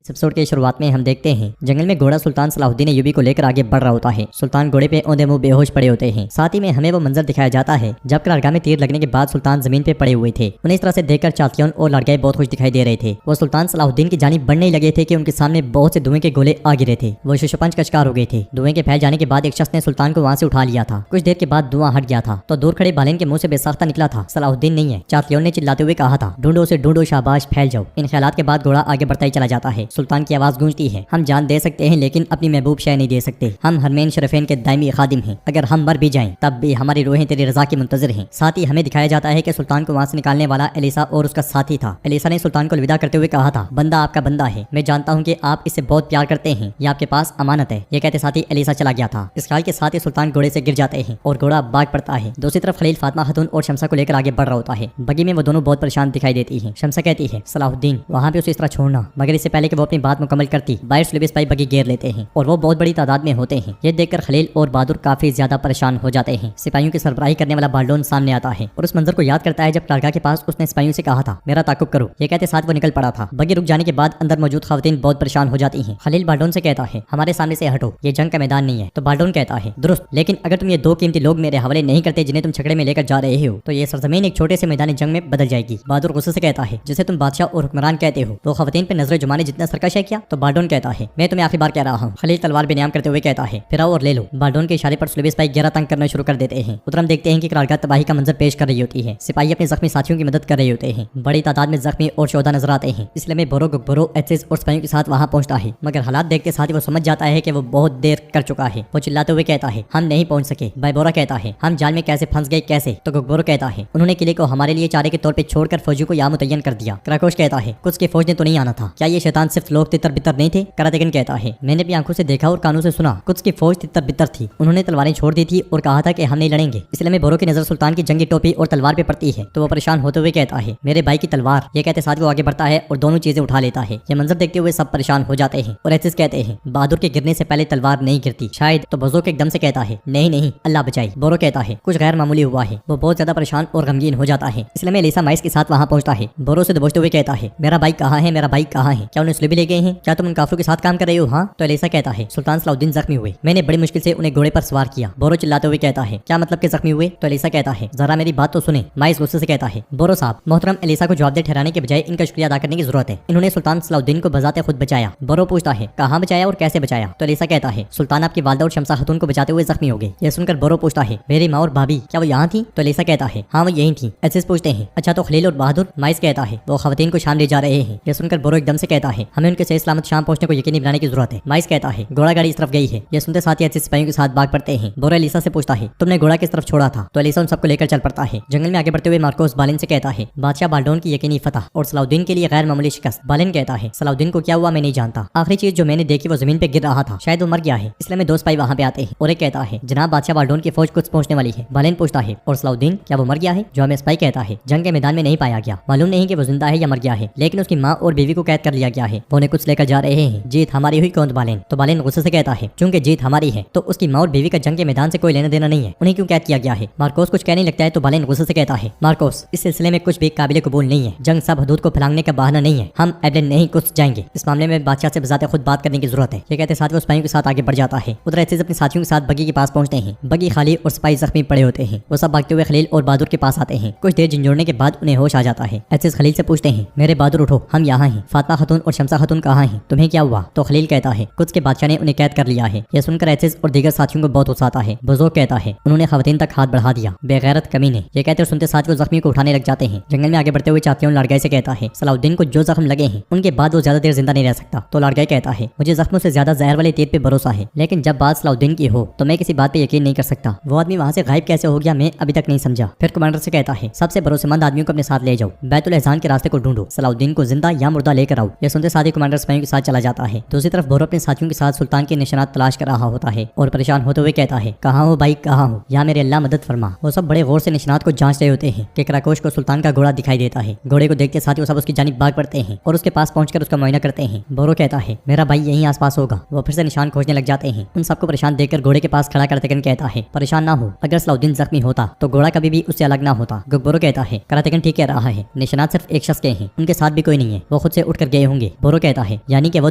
Episode की शुरुआत में हम देखते हैं जंगल में घोड़ा सुल्तान सलाहुद्दीन अय्यूबी को लेकर आगे बढ़ रहा होता है। सुल्तान घोड़े पे औंधे मुंह बेहोश पड़े होते हैं। साथ ही में हमें वो मंजर दिखाया जाता है जब कारगाह में तीर लगने के बाद सुल्तान जमीन पे पड़े हुए थे। उन्हें इस तरह से देखकर चातियों और लड़के बहुत खुश दिखाई दे रहे थे। वो सुल्तान सलाहुद्दीन की जानिब बढ़ने लगे थे कि उनके सामने बहुत से धुएं के गोले आ गिरे थे। वो शशपंच का शिकार हो गए थे। धुएं के फैल जाने के बाद एक शख्स ने सुल्तान को वहाँ से उठा लिया था। कुछ देर के बाद धुआं हट गया था तो दूर खड़े बालेन के मुंह से बेसाख्ता निकला था, सलाहुद्दीन नहीं है। चातियों ने चिल्लाते हुए कहा था, ढूंढो से ढूंढो, शाबाश फैल जाओ। इन ख्यालात के बाद घोड़ा आगे बढ़ता ही चला जाता है। सुल्तान की आवाज गूंजती है, हम जान दे सकते हैं लेकिन अपनी महबूब शय नहीं दे सकते। हम हरमैन शरफैन के दायमी खादिम हैं। अगर हम मर भी जाएं तब भी हमारी रूहें तेरी रजा की मुंतजर हैं। साथ ही हमें दिखाया जाता है कि सुल्तान को वहाँ से निकालने वाला एलिसा और उसका साथी था। एलिसा ने सुल्तान को अलविदा करते हुए कहा था, बंदा आपका बंदा है, मैं जानता हूँ कि आप इससे बहुत प्यार करते हैं, ये आपके पास अमानत है। ये कहते साथ ही एलिसा चला गया था। इस ख्याल के साथ ही सुल्तान घोड़े से गिर जाते हैं और घोड़ा भाग पड़ता है। दूसरी तरफ खलील फातिमा खातून और शमसा को लेकर आगे बढ़ रहा होता है। बगी में वो दोनों बहुत परेशान दिखाई देती है। शमसा कहती है, सलाहुद्दीन वहाँ पे उसे इस तरह छोड़ना, मगर इससे पहले कि वो अपनी बात मुकम्मल करती बाहर सुलेबिस भाई बगी घेर लेते हैं और वो बहुत बड़ी तादाद में होते हैं। ये देखकर खलील और बहादुर काफी ज्यादा परेशान हो जाते हैं। सिपाहियों की सरबराही करने वाला बाल्डोन सामने आता है और उस मंजर को याद करता है जब कारगाह के पास उसने सिपाहियों से कहा था, मेरा ताकुब करो। ये कहते साथ वो निकल पड़ा था। बगी रुक जाने के बाद अंदर मौजूद खवातीन बहुत परेशान हो जाती हैं। खलील बाल्डोन से कहता है, हमारे सामने से हटो, ये जंग का मैदान नहीं है। तो बाल्डोन कहता है, दुरुस्त, लेकिन अगर तुम ये दो कीमती लोग मेरे हवाले नहीं करते जिन्हें तुम छकड़े में लेकर जा रहे हो तो ये सरजमीन एक छोटे से मैदान जंग में बदल जाएगी। बहादुर गुस्से से कहता है, जिसे तुम बादशाह और हुक्मरान कहते हो वो खवातीन पे नजर जुमाने जितना सरकश है क्या? तो बाल्डोन कहता है, मैं तुम्हें आखिरी बार कह रहा हूँ। खलील तलवार बेनियाम करते हुए कहता है, फिर आओ और ले लो। बाल्डोन के इशारे पर सुलेबिस भाई गहरा तंग करना शुरू कर देते हैं। उधर हम देखते हैं कि कारगाह तबाही का मंजर पेश कर रही होती है। सिपाही अपने जख्मी साथियों की मदद कर रहे होते हैं। बड़ी तादाद में जख्मी और शोधा नजर आते हैं। इसलिए में बोरो गुब्बरो एचएस और सिपाहियों के साथ वहाँ पहुंचता है, मगर हालात देखते साथ ही वो समझ जाता है कि वो बहुत देर कर चुका है। वो चिल्लाते हुए कहता है, हम नहीं पहुंच सके। बैबोरा कहता है, हम जाल में कैसे फंस गए कैसे? तो गुब्बरो कहता है, उन्होंने किले को हमारे लिए चारे के तौर पर छोड़कर फौजियों को यहाँ मुतय्यन कर दिया। क्राकोश कहता है, कुछ की फौज ने तो नहीं आना था, क्या ये शैतान सिर्फ लोग तितर बितर नहीं थे? करातेगन कहता है, मैंने अपनी आंखों से देखा और कानों से सुना, कुछ की फौज तितर बितर थी। उन्होंने तलवारें छोड़ दी थी और कहा था कि हम नहीं लड़ेंगे। इसलिए में बोरो की नजर सुल्तान की जंगी टोपी और तलवार पे पड़ती है तो वो परेशान होते हुए कहता है, मेरे भाई की तलवार। ये कहते साथ वो आगे बढ़ता है और दोनों चीजें उठा लेता है। ये मंजर देखते हुए सब परेशान हो जाते हैं और एचएस कहते हैं, बहादुर के गिरने से पहले तलवार नहीं गिरती शायद। तो बजोक एकदम से कहता है, नहीं नहीं, अल्लाह बचाए। बोरो कहता है, कुछ गैर मामूली हुआ है। वो बहुत ज्यादा परेशान और गमगीन हो जाता है। इसलिए में एलिसा माइस के साथ वहाँ पहुंचता है। बोरो से दबोचते हुए कहता है, मेरा भाई कहाँ है? मेरा भाई कहाँ है? क्या उन्हें सुलेह भी ले गए हैं? क्या तुम उन काफिरों के साथ काम कर रहे हो? हाँ। तो एलिसा कहता है, सुल्तान सलाहुद्दीन जख्मी हुए, मैंने बड़ी मुश्किल से उन्हें घोड़े पर सवार किया। बोरो चिल्लाते हुए कहता है, क्या मतलब के जख्मी हुए? तो एलिसा कहता है, जरा मेरी बात तो सुने। माइस गुस्से से कहता है, बोरो साहब, मोहतरम एलिसा को जवाबदेह ठहराने के बजाय इनका शुक्रिया अदा करने की जरूरत है। इन्होंने सुल्तान सलाहुद्दीन को बजाते खुद बचाया। बोरो पूछता है, कहाँ बचाया और कैसे बचाया? तो एलिसा कहता है, सुल्तान आपकी वालदा और शमसा खातून को बचाते हुए जख्मी हो गए। यह सुनकर बोरो पूछता है, मेरी माँ और भाभी क्या वो यहाँ थी? तो एलिसा कहता है, हाँ वो यही थी। एचएस पूछते हैं, अच्छा तो खलील और बहादुर? माइस कहता है, वो खवातीन को शाम ले जा रहे हैं। यह सुनकर बोरो एकदम से कहता है, हमें उनके सही सलामत शाम पहुंचने को यकीनी बनाने की जरूरत है। माइस कहता है, घोड़ा गाड़ी इस तरफ गई है। यह सुनते साथ ही एचएस सिपाहियों के साथ भाग पड़ते हैं। बोरो एलिसा से पूछता है, तुमने घोड़ा किस तरफ छोड़ा था? तो एलिसा उन सबको लेकर चल पड़ता है। जंगल में आगे बढ़ते हुए मार्कोस बालिन से कहता है, बादशाह बाल्डोन की यकीनी फतह और सलाहुद्दीन के लिए गैर मामूली शिकस्त। बालिन कहता है, सलाहुद्दीन को क्या हुआ मैं नहीं जानता। आखिरी चीज जो मैंने देखी वो जमीन पे गिर रहा था, शायद वो मर गया है। इसलिए में दो सिपाही वहाँ पे आते हैं और एक कहता है, जनाब बादशाह बाल्डोन की फौज कुछ पहुंचने वाली है। बालिन पूछता है, और सलाहुद्दीन क्या वो मर गया है? जो हमें सिपाही कहता है, जंग के मैदान में नहीं पाया गया, मालूम नहीं कि वो जिंदा है या मर गया है, लेकिन उसकी माँ और बीवी को कैद कर लिया गया है। वो उन्हें कुछ लेकर जा रहे हैं। जीत हमारी हुई कौन? बालिन। तो बालिन गुस्से से कहता है, चूंकि जीत हमारी है तो उसकी माँ और बीवी का जंग के मैदान से कोई लेना देना नहीं है, उन्हें क्यों कैद किया गया है? मार्कोस कुछ कहने लगता है तो बालिन गुस्से से कहता है, मार्कोस इस सिलसिले में कुछ भी काबिल कबूल नहीं है। जंग सब हदूद को फैलाने का बहाना नहीं है। हम एबलेन नहीं कुछ जाएंगे। इस मामले में बादशाह से बजाते खुद बात करने की जरूरत है। ये कहते साथ वो सिपाहियों के साथ आगे बढ़ जाता है। उधर एचएस अपने साथियों के साथ बगी के पास पहुंचते हैं। बगी खाली और सिपाही जख्मी पड़े होते हैं। वो सब भागते हुए खलील और बहादुर के पास आते हैं। कुछ देर झंझोड़ने के बाद उन्हें होश आ जाता है। एचएस खलील से पूछते हैं, मेरे बहादुर उठो, हम यहाँ हैं। फातिमा खातून और शमसा खातून कहाँ हैं? तुम्हें क्या हुआ? तो खलील कहता है, कुछ के बादशाह ने उन्हें कैद कर लिया है। यह सुनकर एचएस और दीगर साथियों को बहुत गुस्सा आता है। बुजुर्ग कहता है, उन्होंने खवातीन तक हाथ बढ़ा दिया, बेगैरत कमीने। ये कहते और सुनते साथ वो जख्मी को उठाने लग जाते हैं। जंगल में आगे बढ़ते हुए चातियों लड़गाई से कहता है, सलाहुद्दीन को जो जख्म लगे हैं उनके बाद वो ज्यादा देर जिंदा नहीं रह सकता। तो लड़गाई कहता है, मुझे जख्मों से ज्यादा जहर वाले तीर पे भरोसा है, लेकिन जब बात सलाहुद्दीन की हो तो मैं किसी बात पे यकीन नहीं कर सकता। वो आदमी वहाँ से गायब कैसे हो गया मैं अभी तक नहीं समझा। फिर कमांडर से कहता है, सबसे भरोसेमंद आदमियों को अपने साथ ले जाओ, बैतुल एहसान के रास्ते को ढूंढो, सलाहुद्दीन को जिंदा या मुर्दा लेकर आओ। ये सुनते साथ ही कमांडर सिपाहियों के साथ चला जाता है। दूसरी तरफ बोरो अपने साथियों के साथ सुल्तान के निशानात तलाश कर रहा होता है और परेशान होते हुए कहता है, कहाँ हो भाई कहाँ हो, या मेरे अल्लाह मदद फरमा। वो सब बड़े गौर से निशानात को जांच रहे होते हैं कि क्राकोश को सुल्तान का घोड़ा दिखाई देता है। घोड़े को देखते साथ ही वो सब उसकी जानिब भाग पड़ते हैं और उसके पास पहुंचकर उसका मुआयना करते हैं। बोरो कहता है, मेरा भाई यहीं आसपास होगा। वो फिर से निशान खोजने लग जाते हैं। उन सबको परेशान देखकर घोड़े के पास खड़ा करातेगन कहता है, परेशान ना हो, अगर सलाहुद्दीन जख्मी होता तो घोड़ा कभी भी उससे अलग ना होता। गुब्बरो कहता है, करातेगन ठीक कह रहा है, निशानात सिर्फ एक शख्स के हैं, उनके साथ भी कोई नहीं है, वो खुद से उठकर गए होंगे। बोरो गुकबरो कहता है यानी कि वो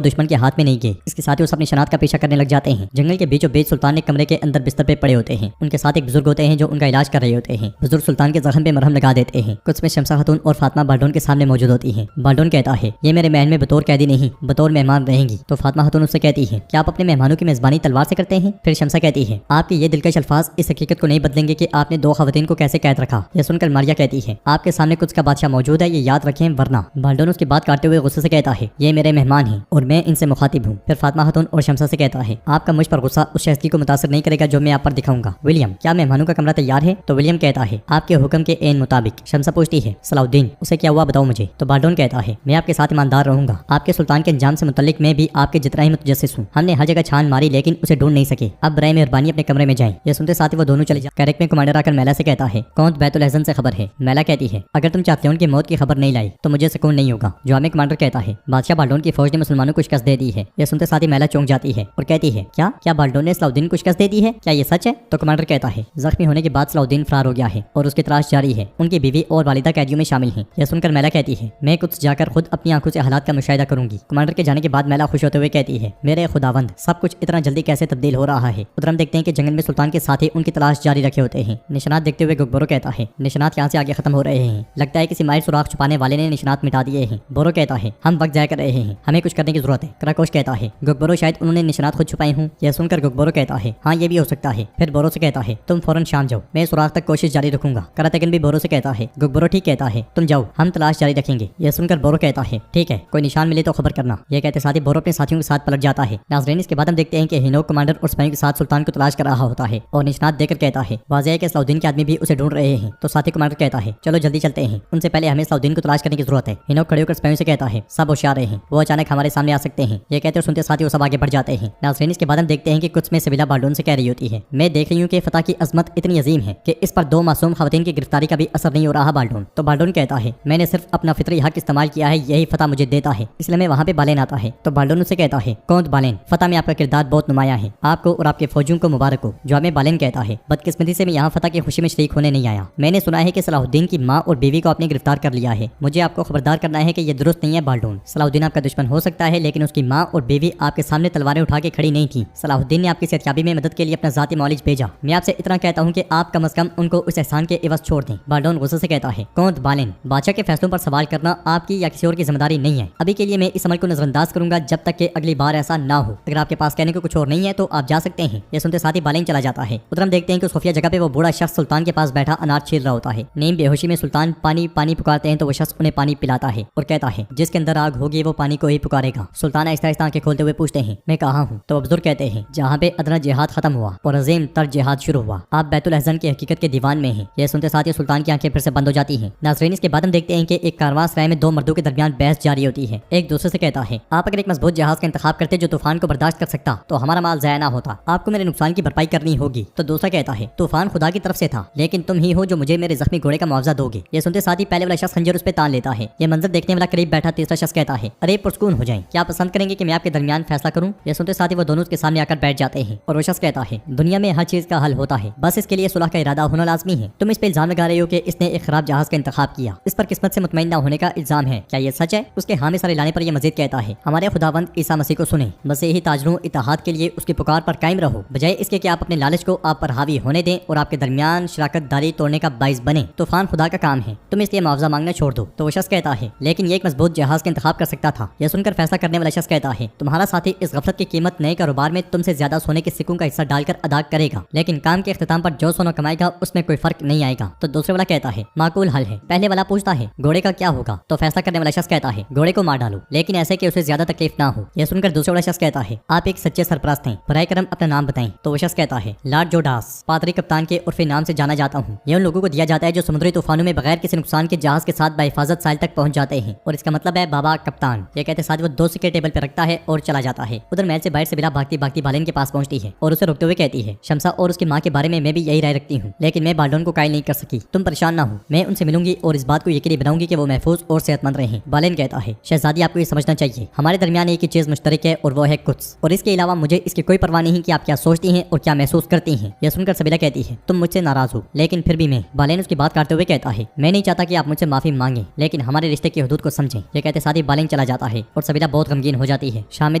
दुश्मन के हाथ में नहीं गए। इसके साथ ही उसे अपनी शनाख्त का पीछा करने लग जाते हैं। जंगल के बीचों बीच सुल्तान एक कमरे के अंदर बिस्तर पे पड़े होते हैं। उनके साथ एक बुजुर्ग होते हैं जो उनका इलाज कर रहे होते हैं। बुजुर्ग सुल्तान के जख्म पे मरहम लगा देते हैं। कुछ में शमसा खातून और फातिमा बाल्डोन के सामने मौजूद होती है। बाल्डोन कहता है ये मेरे महल में बतौर कैदी नहीं बतौर मेहमान रहेंगी। तो फातिमा खातून उससे कहती है क्या आप अपने मेहमानों की मेजबानी तलवार से करते हैं? फिर शमसा कहती है आपके ये दिलकश अल्फाज इस हकीकत को नहीं बदलेंगे कि आपने 2 खवातीन को कैसे कैद रखा। यह सुनकर मारिया कहती है आपके सामने कुछ का बादशाह मौजूद है, ये याद रखें वरना। बाल्डोन उसकी बात काटते हुए गुस्से से कहता है ये मेरे मेहमान हैं और मैं इनसे मुखातिब हूँ। फिर फातिमा खातून और शमसा से कहता है आपका मुझ पर गुस्सा उस शख्स को मुतासर नहीं करेगा जो मैं आप पर दिखाऊंगा। विलियम क्या मेहमानों का कमरा तैयार है? तो विलियम कहता है आपके हुक्म के एन मुताबिक। शमसा पूछती है सलाउद्दीन उसे क्या हुआ बताओ मुझे। तो बाल्डोन कहता है मैं आपके साथ ईमानदार रहूंगा। आपके सुल्तान के अंजाम से मुतल्लिक मैं भी आपके जितना ही मुतजस्सिस हूँ। हमने हर जगह छान मारी लेकिन उसे ढूंढ नहीं सके। अब बराए मेहरबानी अपने कमरे में जाएं। यह सुनते साथ ही वो दोनों चले जाते। कैरेक में कमांडर आकर मैला से कहता है कौन बैतुल अहसन से खबर है? मैला कहती है अगर तुम चाहते की मौत की खबर नहीं लाई तो मुझे सुकून नहीं होगा। जवाब में कमांडर कहता है बादशाह बाल्डोन की फौज ने मुसलमानों को शिकस्त दे दी है। यह सुनते साथ ही मैला चौंक जाती है और कहती है क्या बाल्डोन ने सलाउद्दीन को शिकस्त दे दी है? क्या ये सच है? तो कमांडर कहता है जख्मी होने के बाद सलाउद्दीन फरार हो गया है और उसकी तलाश जारी है। उनकी बीवी और वालिदा कैदियों में शामिल हैं। यह सुनकर मैला कहती है मैं कुछ जाकर खुद अपनी आंखों से हालात का मुशाहिदा करूंगी। कमांडर के जाने के बाद मैला खुश होते हुए कहती है मेरे खुदावंद सब कुछ इतना जल्दी कैसे तब्दील हो रहा है। उधर हम देखते हैं कि जंगल में सुल्तान के साथ ही उनकी तलाश जारी रखे होते हैं। निशानात देखते हुए गुकबरो कहता है निशानात यहाँ से आगे खत्म हो रहे हैं। लगता है किसी माहिर सुराख छुपाने वाले ने निशानात मिटा दिए हैं। बोरो कहता है हम वक्त जाया कर रहे हैं, हमें कुछ करने की जरूरत है। कराकोश कहता है गुकबरो शायद उन्होंने निशानात खुद छुपाए हूँ। यह सुनकर गुकबरो कहता है हाँ ये भी हो सकता है। फिर बोरो से कहता है तुम फौरन शाम जाओ, मैं सुराख तक कोशिश जारी रखूंगा। करातेगन भी बोरो से कहता है गुकबरो ठीक कहता है तुम जाओ हम तलाश जारी रखेंगे। यह सुनकर बोरो कहता है ठीक है कोई निशान मिले तो खबर करना। यह कहते साथ ही बोरो अपने साथियों के साथ पलट जाता है। नाज़रीन इसके बाद हम देखते हैं कि हिनोक कमांडर और सिपाहियों के साथ सुल्तान को तलाश कर रहा होता है और निशानात देकर कहता है वाज़ेह है कि सलाउद्दीन के आदमी भी उसे ढूंढ रहे हैं। तो साथी कमांडर कहता है चलो जल्दी चलते हैं, उनसे पहले हमें सलाउद्दीन को तलाश करने की जरूरत है। हिनोक खड़े होकर सिपाहियों से कहता है सब होशियार रहे, वो अचानक हमारे सामने आ सकते हैं। ये कहते और सुनते साथ ही वो सब आगे बढ़ जाते हैं। नाज़रीन इसके बाद हम देखते हैं कि कुछ में सबिला बाल्डोन से कह रही होती है मैं देख रही हूँ कि फतह की अजमत इतनी अजीम है कि इस पर 2 मासूम खवातीन की गिरफ्तारी का भी असर नहीं हो रहा बाल्डोन। तो बाल्डोन कहता है मैंने सिर्फ अपना फितरी हक इस्तेमाल किया है, यही फतह मुझे देता है, इसलिए मैं वहाँ पे बालेन आता है। तो बाल्डोन उससे कहता है कौन बालेन, फतह में आपका किरदार बहुत नुमाया है, आपको और आपके फौजियों को मुबारक हो। जवाब में बालेन कहता है बदकिस्मती से मैं यहाँ फतह की खुशी में शरीक होने नहीं आया। मैंने सुना है कि सलाहुद्दीन की माँ और बीवी को आपने गिरफ्तार कर लिया है। मुझे आपको खबरदार करना है कि यह दुरुस्त नहीं है बाल्डोन। सलाहुद्दीन आपका दुश्मन हो सकता है लेकिन उसकी माँ और बीवी आपके सामने तलवारें उठा के खड़ी नहीं थी। सलाहुद्दीन ने आपकी सेहतयाबी में मदद के लिए अपना जाती मौलिज भेजा। मैं आपसे इतना कहता हूँ कि आप कम से कम उनको उस एहसान के एवज छोड़ दें। बाल्डोन गुस्से से कहता है कौन बालेन, बादशाह के फैसलों पर सवाल करना आपकी या किसी और की जिम्मेदारी नहीं है। अभी के लिए मैं इस अमल को नजरअंदाज करूंगा जब तक कि अगली बार ऐसा ना हो। अगर आपके पास कहने को कुछ और नहीं है तो आप जा सकते हैं। ये सुनते साथ ही बालेन चला जाता है। उधर हम देखते हैं कि खुफिया जगह पे वो बूढ़ा शख्स सुल्तान के पास बैठा अनार छील रहा होता है। नीम बेहोशी में सुल्तान पानी पानी पुकारते हैं तो वो शख्स उन्हें पानी पिलाता है और कहता है जिसके अंदर आग होगी वो पानी को ही पुकारेगा। सुल्तान आहिस्ता आहिस्ता आंखें खोलते हुए पूछते हैं मैं कहाँ हूँ? तो बुजुर्ग कहते हैं जहाँ पे अदना जिहाद खत्म हुआ और अजीम तर जिहाद शुरू हुआ, आप बैतुल अहसन की हकीकत के दीवान में हैं। यह सुनते साथ ही सुल्तान की आंखें फिर से बंद हो जाती हैं। नाज़रीन इसके बाद हम देखते हैं कि एक कारवां सराय में 2 मर्दों के दरमियान बहस जारी होती है। एक दूसरे से कहता है आप अगर एक मजबूत जहाज का इंतखाब करते जो तूफान को बर्दाश्त कर सकता तो हमारा माल ज़ाया ना होता, आपको मेरे नुकसान की भरपाई करनी होगी। तो दूसरा कहता है तूफान खुदा की तरफ से था लेकिन तुम ही हो जो मुझे मेरे जख्मी घोड़े का मुआवजा दोगे। ये सुनते साथ ही पहले वाला शख्स खंजर उस पे तान लेता है। ये मंजर देखने वाला करीब बैठा तीसरा शख्स कहता है अरे पुरस्कून हो जाएं, क्या पसंद करेंगे कि मैं आपके दरमियान फैसला करूं? ये सुनते साथ ही वो दोनों उसके सामने आकर बैठ जाते हैं और वो शख्स कहता है दुनिया में हर चीज का हल होता है, बस इसके लिए सुलह का इरादा होना लाजमी है। तुम इस पे इल्जाम लगा रहे हो कि इसने एक खराब जहाज का इंतखाब किया, इस पर किस्मत से मुतमईन ना होने का इल्जाम है, क्या ये सच है? उसके हामी सारे लाने पर यह मजीद कहता है हमारे खुदावंद ईसा मसीह को सुने, मसीही ताजरों इत्तेहाद के लिए उसकी पुकार पर कायम रहो बजाय इसके कि आप अपने लालच को आप पर हावी होने दें और आपके दरमियान शराकत दारी तोड़ने का बाइस बने। तूफान खुदा का काम है, तुम इसलिए मुआवजा मांगना छोड़ दो। तो वो शख्स कहता है लेकिन ये एक मजबूत जहाज का इंतखाब कर सकता था। यह सुनकर फैसला करने वाला शख्स कहता है तुम्हारा साथी इस गफलत की कीमत नए कारोबार में तुमसे ज्यादा सोने के सिक्कों का हिस्सा डालकर अदा करेगा, लेकिन काम के इख्तिताम पर जो सोना कमाएगा उसमें कोई फर्क नहीं आएगा। तो दूसरे वाला कहता है माकूल हल है। पहले वाला पूछता है घोड़े का क्या होगा? तो फैसला करने वाला शख्स कहता है घोड़े को मार डालो लेकिन ऐसे कि उसे ज्यादा तकलीफ ना हो। यह सुनकर दूसरे वाला शख्स कहता है आप एक सच्चे सरपरस्त हैं, बराए करम अपना नाम बताएं। तो वो शख्स कहता है लॉर्ड जोडास, पादरी कप्तान के उर्फी नाम से जाना जाता हूँ। यह उन लोगों को दिया जाता है जो समुद्री तूफानों में बगैर किसी नुकसान के जहाज के साथ बाहिफाजत साहिल तक पहुंच जाते हैं और इसका मतलब है बाबा कप्तान। ये कहते साथ वो 2 सिक्के टेबल पे रखता है और चला जाता है। उधर महल से बाहर से बिला भागती भागती बालेन के पास पहुंचती है और उसे रोकते हुए कहती है शमसा और उसकी माँ के बारे में मैं भी यही राय रखती हूँ, लेकिन मैं बाल्डोन को कायल नहीं कर सकी। तुम परेशान ना हो, मैं उनसे मिलूंगी और इस बात को यकीनी बनाऊंगी कि वो महफूज और सेहतमंद रहें। बालेन कहता है शहजादी आपको ये समझना चाहिए हमारे दरमियान एक ही चीज मुश्तरक है और वो है कुछ, और इसके अलावा मुझे इसकी कोई परवाह नहीं कि आप क्या सोचती हैं और क्या महसूस करती हैं। यह सुनकर सबीला कहती है तुम मुझसे नाराज हो लेकिन फिर भी मैं। बालेन उसकी बात काटते हुए कहता है मैं नहीं चाहता कि आप मुझसे माफी मांगे लेकिन हमारे रिश्ते की हदूद को समझें। ये कहते साथ ही बालेन चला جاتا ہے اور سبیلا بہت غمگین ہو جاتی ہے۔ شام میں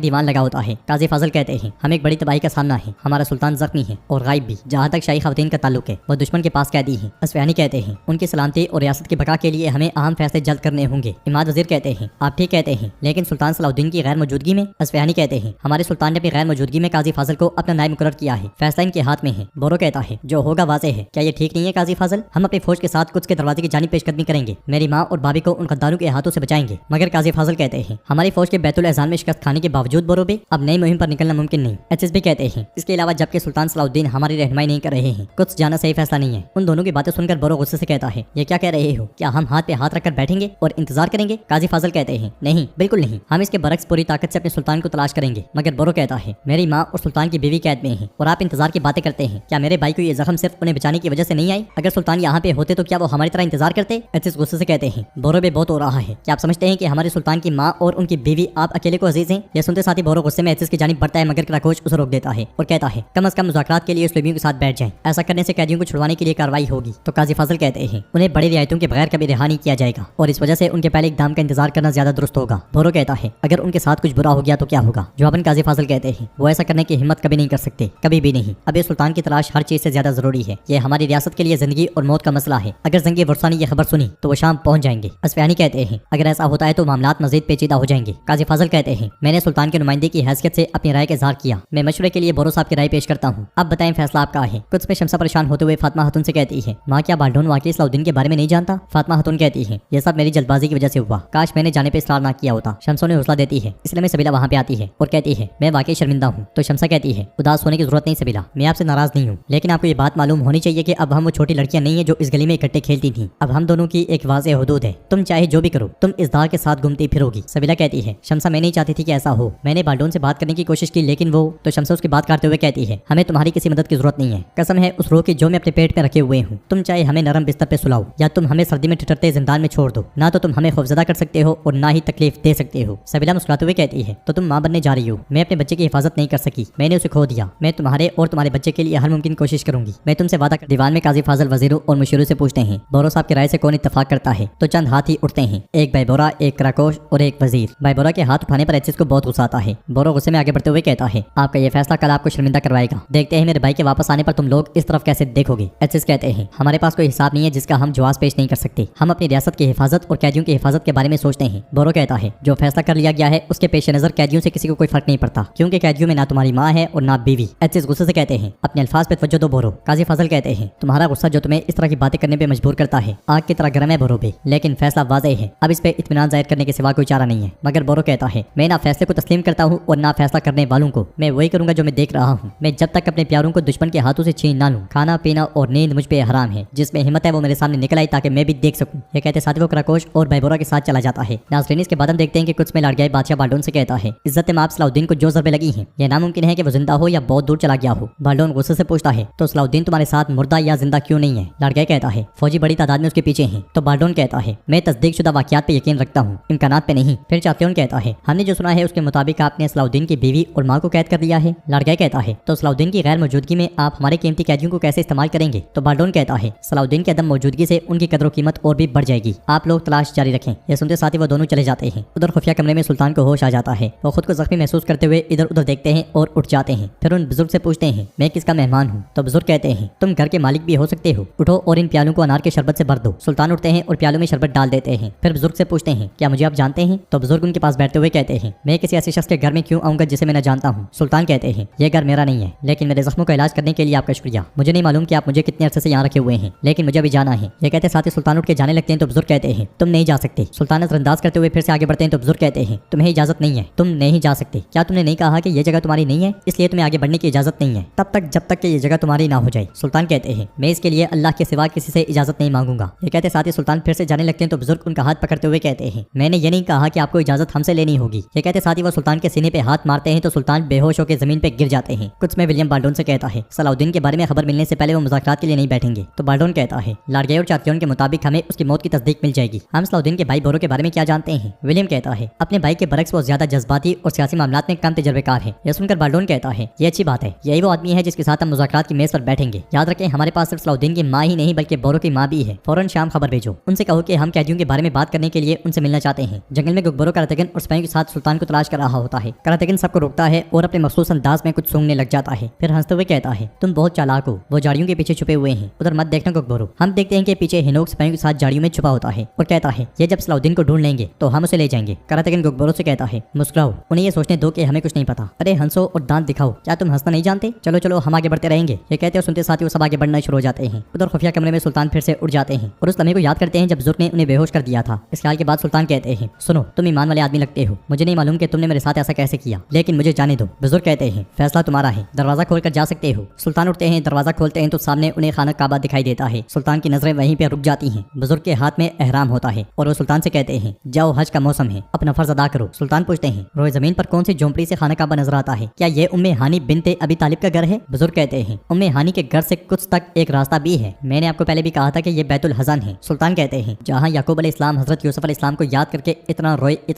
دیوان لگا ہوتا ہے۔ قاضی فاضل کہتے ہیں ہمیں ایک بڑی تباہی کا سامنا ہے، ہمارا سلطان زخمی ہے اور غائب بھی۔ جہاں تک شاہی خواتین کا تعلق ہے وہ دشمن کے پاس قیدی ہیں۔ اصفہانی کہتے ہیں ان کی سلامتی اور ریاست کی بقا کے لیے ہمیں اہم فیصلے جلد کرنے ہوں گے۔ اماد وزیر کہتے ہیں آپ ٹھیک کہتے ہیں، لیکن سلطان صلاح الدین کی غیر موجودگی میں؟ اصفہانی کہتے ہیں ہمارے سلطان نے اپنی غیر موجودگی میں قاضی فاضل کو اپنا نائب مقرر کیا ہے، فیصلہ ان کے ہاتھ میں ہے۔ بورو کہتا ہے جو ہوگا واضح ہے، کیا یہ ٹھیک نہیں ہے قاضی فاضل؟ ہم اپنی فوج کے ساتھ قدس کے دروازے کی جانب پیش قدمی کریں گے، میری ماں اور بھابھی کو ان غداروں کے ہاتھوں سے بچائیں گے۔ مگر قاضی فاضل کہتے ہیں ہماری فوج کے بیت الاذان میں شکست کھانے کے باوجود بورو بے اب نئی مہم پر نکلنا ممکن نہیں۔ ایچ ایس بھی کہتے ہیں اس کے علاوہ جبکہ سلطان صلاح الدین ہماری رہنمائی نہیں کر رہے ہیں، قدس جانا صحیح فیصلہ نہیں ہے۔ ان دونوں کی باتیں سن کر بورو غصے سے کہتا ہے یہ کیا کہہ رہے ہو، کیا ہم ہاتھ پہ ہاتھ رکھ کر بیٹھیں گے اور انتظار کریں گے؟ قاضی فاضل کہتے ہیں نہیں، بالکل نہیں، ہم اس کے برعکس پوری طاقت سے اپنے سلطان کو تلاش کریں گے۔ مگر بورو کہتا ہے میری ماں اور سلطان کی بیوی قید میں ہیں اور آپ انتظار کی باتیں کرتے ہیں، کیا میرے بھائی کو یہ زخم صرف انہیں بچانے کی وجہ سے نہیں آئی؟ اگر سلطان یہاں پہ ہوتے تو کیا وہ ہماری طرح انتظار کرتے؟ ایچ غصے سے کہتے ہیں بورو بے بہت ہو رہا ہے، کیا آپ سمجھتے ہیں کہ ہمارے سلطان کی ماں اور ان کی بیوی آپ اکیلے کو عزیز ہیں؟ یہ سنتے ساتھ ہی بورو غصے میں ایچ کی جانب بڑھتا ہے، مگر کراکوش اسے روک دیتا ہے اور کہتا ہے کم از کم مذاکرات کے لیے اسلوبیوں کے ساتھ بیٹھ جائیں، ایسا کرنے سے قیدیوں کو چھڑوانے کے لیے کارروائی ہوگی۔ تو قاضی فاضل کہتے ہیں انہیں بڑی رعایتوں کے بغیر کبھی رہا نہیں کیا جائے گا اور اس وجہ سے ان کے پہلے اقدام کا انتظار کرنا زیادہ درست ہوگا۔ بورو کہتا ہے اگر ان کے ساتھ کچھ برا ہو گیا تو کیا ہوگا؟ جواباً قاضی فاضل کہتے ہیں وہ ایسا کرنے کی ہمت کبھی نہیں کر سکتے، کبھی بھی نہیں۔ اب یہ سلطان کی تلاش ہر چیز سے زیادہ ضروری ہے، یہ ہماری ریاست کے لیے زندگی اور موت کا مسئلہ ہے۔ اگر زنگی ورثہ نے یہ خبر سنی تو وہ شام پہنچ جائیں گے۔ اصفہانی کہتے ہیں اگر ایسا ہوتا ہے تو معاملات مزید پیچیدہ ہو جائیں گے۔ قاضی فاضل کہتے ہیں میں نے سلطان کے نمائندے کی حیثیت سے اپنی رائے کا اظہار کیا، میں مشورے کے لیے بورو صاحب کی رائے پیش کرتا ہوں، اب بتائیں فیصلہ آپ کا ہے۔ قدس میں شمسہ پریشان ہوتے ہوئے فاطمہ خاتون سے کہتی ہے ماں کیا بالڈون واقعی صلاح الدین کے بارے میں نہیں جانتا؟ فاطمہ خاتون کہتی ہے یہ سب میری جلد بازی کی وجہ سے ہوا، کاش میں نے جانے پہ اصرار نہ کیا ہوتا۔ شمسوں نے حوصلہ دیتی ہے، اس لیے میں سبیلا وہاں پہ آتی ہے اور کہتی ہے میں واقعی شرمندہ ہوں۔ تو شمسہ کہتی ہے اداس ہونے کی ضرورت نہیں سبیلا، میں آپ سے ناراض نہیں ہوں، لیکن آپ کو یہ بات معلوم ہونی چاہیے کہ اب ہم وہ چھوٹی لڑکیاں نہیں ہیں جو اس گلی میں اکٹھے کھیلتی تھیں، اب ہم دونوں کی ایک واضح حدود ہے، تم چاہے جو بھی کرو تم اس دار کے ساتھ گھومتی پھروگی۔ سبیلا کہتی ہے شمسہ میں نہیں چاہتی تھی کہ ایسا ہو، میں نے بالڈون سے بات کرنے کی کوشش کی لیکن وہ… تو شمسہ اس کی بات کرتے ہوئے کہتی ہے ہمیں تمہاری کسی مدد کی ضرورت نہیں ہے، قسم ہے اس روح کی جو میں اپنے پیٹ میں رکھے ہوئے ہوں، تم چاہے ہمیں نرم بستر پہ سلاؤ یا تم ہمیں سردی میں ٹھٹرتے زندان میں چھوڑ دو، نہ تو تم ہمیں خوفزدہ کر سکتے ہو اور نہ ہی تکلیف دے سکتے ہو۔ سبیلا مسکراتے ہوئے کہتی ہے تو تم ماں بننے جا رہی ہو، میں اپنے بچے کی حفاظت نہیں کر سکی، میں نے اسے کھو دیا، میں تمہارے اور تمہارے بچے کے لیے ہر ممکن کوشش کروں گی، میں تم سے وعدہ کر۔ دیوان میں قاضی فاضل وزیروں اور مشیروں سے پوچھتے ہیں بورو صاحب کی رائے سے کون اتفاق کرتا ہے؟ تو چند ہاتھ ہی اٹھتے ہیں، ایک بھائی بورا، ایک کراکوش اور ایک وزیر۔ بھائی بورا کے ہاتھ اٹھانے پر ایچ کو بہت غصہ آتا ہے۔ بورو غصے میں آگے بڑھتے ہوئے کہتا ہے آپ کا یہ فیصلہ کل آپ کو شرمندہ کروائے گا، دیکھتے ہیں میرے بھائی کے واپس آنے پر تم لوگ اس طرف کیسے دیکھو گے۔ ایچ کہتے ہیں ہمارے پاس کوئی حساب نہیں ہے جس کا ہم جواز پیش نہیں کر سکتے، ہم اپنی ریاست کی حفاظت اور قیدیوں کی حفاظت کے بارے میں سوچتے ہیں۔ بورو کہتا ہے جو فیصلہ کر لیا گیا ہے اس کے پیش نظر قیدیوں سے کسی کو کوئی فرق نہیں پڑتا، کیونکہ قیدیوں میں نہ تمہاری ماں ہے اور نہ بیوی۔ ایچ غصے سے کہتے ہیں اپنے الفاظ پہ توجہ دو بورو۔ قاضی فاضل کہتے ہیں تمہارا غصہ جو تمہیں اس طرح کی باتیں کرنے پہ مجبور کرتا ہے آگ کی طرح گرم ہے بورو بے، لیکن فیصلہ واضح ہے، اب اس پہ اطمینان ظاہر کرنے کے سوا کوئی چارہ نہیں ہے۔ مگر بورو کہتا ہے میں نہ فیصلے کو تسلیم کرتا ہوں اور نہ فیصلہ کرنے والوں کو، میں وہی کروں گا جو میں دیکھ رہا ہوں، میں جب تک اپنے پیاروں کو دشمن کے ہاتھوں سے چھین نہ لوں، کھانا پینا اور نیند مجھ پہ حرام ہے، جس میں ہمت ہے وہ میرے سامنے نکل آئی تاکہ میں بھی دیکھ سکوں۔ یہ کہتے ساتھ وہ کراکوش اور بھائی بورا کے ساتھ چلا جاتا ہے۔ ناظرین اس کے بعد ہم دیکھتے ہیں کہ قدس میں لڑ گئے بادشاہ بالڈون سے کہتا ہے عزت مآب صلاح الدین کو جو ضربیں لگی ہیں یہ ناممکن ہے کہ وہ زندہ ہو یا بہت دور چلا گیا ہو۔ بالڈون غصے سے پوچھتا ہے تو صلاح الدین تمہارے ساتھ مردہ یا زندہ کیوں نہیں ہے؟ لڑ گئے کہتا ہے فوجی بڑی تعداد میں اس کے پیچھے ہیں۔ تو بالڈون کہتا ہے میں تصدیق شدہ واقعات پہ یقین رکھتا ہوں، امکانات پہ نہیں۔ پھر چاتیون کہتا ہے ہم نے جو سنا ہے اس کے مطابق آپ نے صلاح الدین کی بیوی اور ماں کو قید کر لیا ہے۔ لڑ گئے کہتا ہے تو صلاح الدین کی غیر موجودگی میں آپ ہمارے قیمتی قیدیوں کو کیسے استعمال کریں گے؟ تو بالڈون کہتا ہے صلاح الدین کی عدم موجودگی سے ان کی قدر و قیمت اور بھی بڑھ جائے گی، آپ لوگ تلاش جاری رکھیں۔ یہ سنتے ساتھ ہی وہ دونوں چلے جاتے ہیں۔ ادھر خفیہ کمرے میں سلطان کو ہوش آ جاتا ہے، وہ خود کو زخمی محسوس کرتے ہوئے ادھر ادھر دیکھتے ہیں اور اٹھ جاتے ہیں۔ پھر ان بزرگ سے پوچھتے ہیں میں کس کا مہمان ہوں؟ تو بزرگ کہتے ہیں تم گھر کے مالک بھی ہو سکتے ہو، اٹھو اور ان پیالوں کو انار کے شربت سے بھر دو۔ سلطان اٹھتے ہیں اور پیالوں میں شربت ڈال دیتے ہیں۔ پھر بزرگ سے پوچھتے ہیں کیا مجھے آپ جانتے ہیں؟ تو بزرگ ان کے پاس بیٹھتے ہوئے کہتے ہیں میں کسی ایسے شخص کے گھر میں کیوں آؤں گا جسے میں نہ جانتا ہوں؟ سلطان کہتے ہیں یہ گھر میرا نہیں ہے، لیکن میرے زخموں کا علاج کرنے کے لیے آپ کا شکریہ، مجھے نہیں معلوم کہ آپ مجھے کتنے عرصے سے یہاں رکھے ہوئے ہیں، لیکن مجھے بھی جانا ہے۔ یہ کہتے ساتھ ہی سلطان اٹھ کے جانے لگتے ہیں تو بزرگ کہتے ہیں تم نہیں جا سکتے۔ سلطان نظر انداز کرتے ہوئے پھر سے آگے بڑھتے ہیں تو بزرگ کہتے ہیں تمہیں اجازت نہیں ہے، تم نہیں جا سکتے۔ کیا تم نے نہیں کہا کہ یہ جگہ تمہاری نہیں ہے، اس لیے تمہیں آگے بڑھنے کی اجازت نہیں ہے تب تک جب تک کہ یہ جگہ تمہاری نہ ہو جائے؟ سلطان کہتے ہیں میں اس کے لیے اللہ کے سوا کسی سے اجازت نہیں مانگوں گا۔ یہ کہتے ساتھ ہی سلطان پھر سے جانے لگتے ہیں تو بزرگ ان کا ہاتھ پکڑتے ہوئے کہتے ہیں میں نے یہ نہیں کہا کہ آپ کو اجازت ہم سے لینی ہوگی۔ یہ کہتے ساتھ ہی وہ سلطان کے سینے پہ ہاتھ مارتے ہیں تو سلطان بے ہوش ہو کے زمین پہ گر جاتے ہیں۔ کچھ میں ولیم بالڈون سے کہتا ہے صلاح الدین کے بارے میں خبر ملنے سے پہلے وہ مذاکرات کے لیے نہیں بیٹھیں گے۔ تو بالڈون کہتا ہے لاڑگے اور چاتیون کے مطابق ہمیں اس کی موت کی تصدیق مل جائے گی، ہم صلاح الدین کے بھائی بورو کے بارے میں کیا جانتے ہیں؟ ولیم کہتا ہے اپنے بھائی کے برعکس وہ زیادہ جذباتی اور سیاسی معاملات میں کم تجربے کار ہے۔ یہ سن کر بالڈون کہتا ہے یہ اچھی بات ہے، یہی وہ آدمی ہے جس کے ساتھ ہم مذاکرات کی میز پر بیٹھیں گے۔ یاد رکھیں ہمارے پاس صرف صلاح الدین کی ماں ہی نہیں بلکہ بورو کی ماں بھی ہے، فوراً شام خبر بھیجو، ان سے کہو کہ ہم قیدیوں کے بارے میں بات کرنے کے لیے ان سے ملنا چاہتے ہیں۔ جنگل में गुब्बरो करातेगन और सिपाहियों के साथ सुल्तान को तलाश कर रहा होता है। करातेगन सबको रोकता है और अपने मखसूस अंदाज में कुछ सूंघने लग जाता है, फिर हंसते हुए कहता है, तुम बहुत चालाक हो, वो झाड़ियों के पीछे छुपे हुए हैं, उधर मत देखना गुब्बरो। हम देखते हैं कि पीछे हिनोक सिपाहियों के साथ झाड़ियों में छुपा होता है और कहता है, ये जब सलाउद्दीन को ढूंढ लेंगे तो हम उसे ले जाएंगे। करातेगन गुब्बरो से कहता है, मुस्कुराओ, उन्हें ये सोचने दो कि हमें कुछ नहीं पता। अरे हंसो और दांत दिखाओ, क्या तुम हंसना नहीं जानते? चलो चलो हम आगे बढ़ते रहेंगे। ये कहते और सुनते साथ ही वो सब आगे बढ़ना शुरू हो जाते हैं। उधर खुफिया कमरे में सुल्तान फिर से उठ जाते हैं और उस लम्हे को याद करते हैं जब बुजुर्ग ने उन्हें बेहोश कर दिया था। इस ख्याल के बाद सुल्तान कहते हैं, सुनो, तुम ईमान वाले आदमी लगते हो, मुझे नहीं मालूम कि तुमने मेरे साथ ऐसा कैसे किया, लेकिन मुझे जाने दो। बुजुर्ग कहते हैं, फैसला तुम्हारा है, दरवाजा खोलकर जा सकते हो। सुल्तान उठते हैं, दरवाजा खोलते हैं तो सामने उन्हें खाना काबा दिखाई देता है। सुल्तान की नजरें वहीं पे रुक जाती हैं। बुजुर्ग के हाथ में एहराम होता है और वो सुल्तान से कहते हैं, जाओ, हज का मौसम है, अपना फर्ज अदा करो। सुल्तान पूछते हैं, रोए जमीन पर कौन सी झोंपड़ी से खाना काबा नजर आता है, क्या ये उम्मे हानी बिनते अबी तालिब का घर है? बुजुर्ग कहते हैं, उम्मे हानी के घर से कुछ तक एक रास्ता भी है, मैंने आपको पहले भी कहा था कि ये बैतुल हज़न है। सुल्तान कहते हैं, जहाँ याकूब अलैहिस्सलाम हजरत यूसुफ अलैहिस्सलाम को याद करके इतना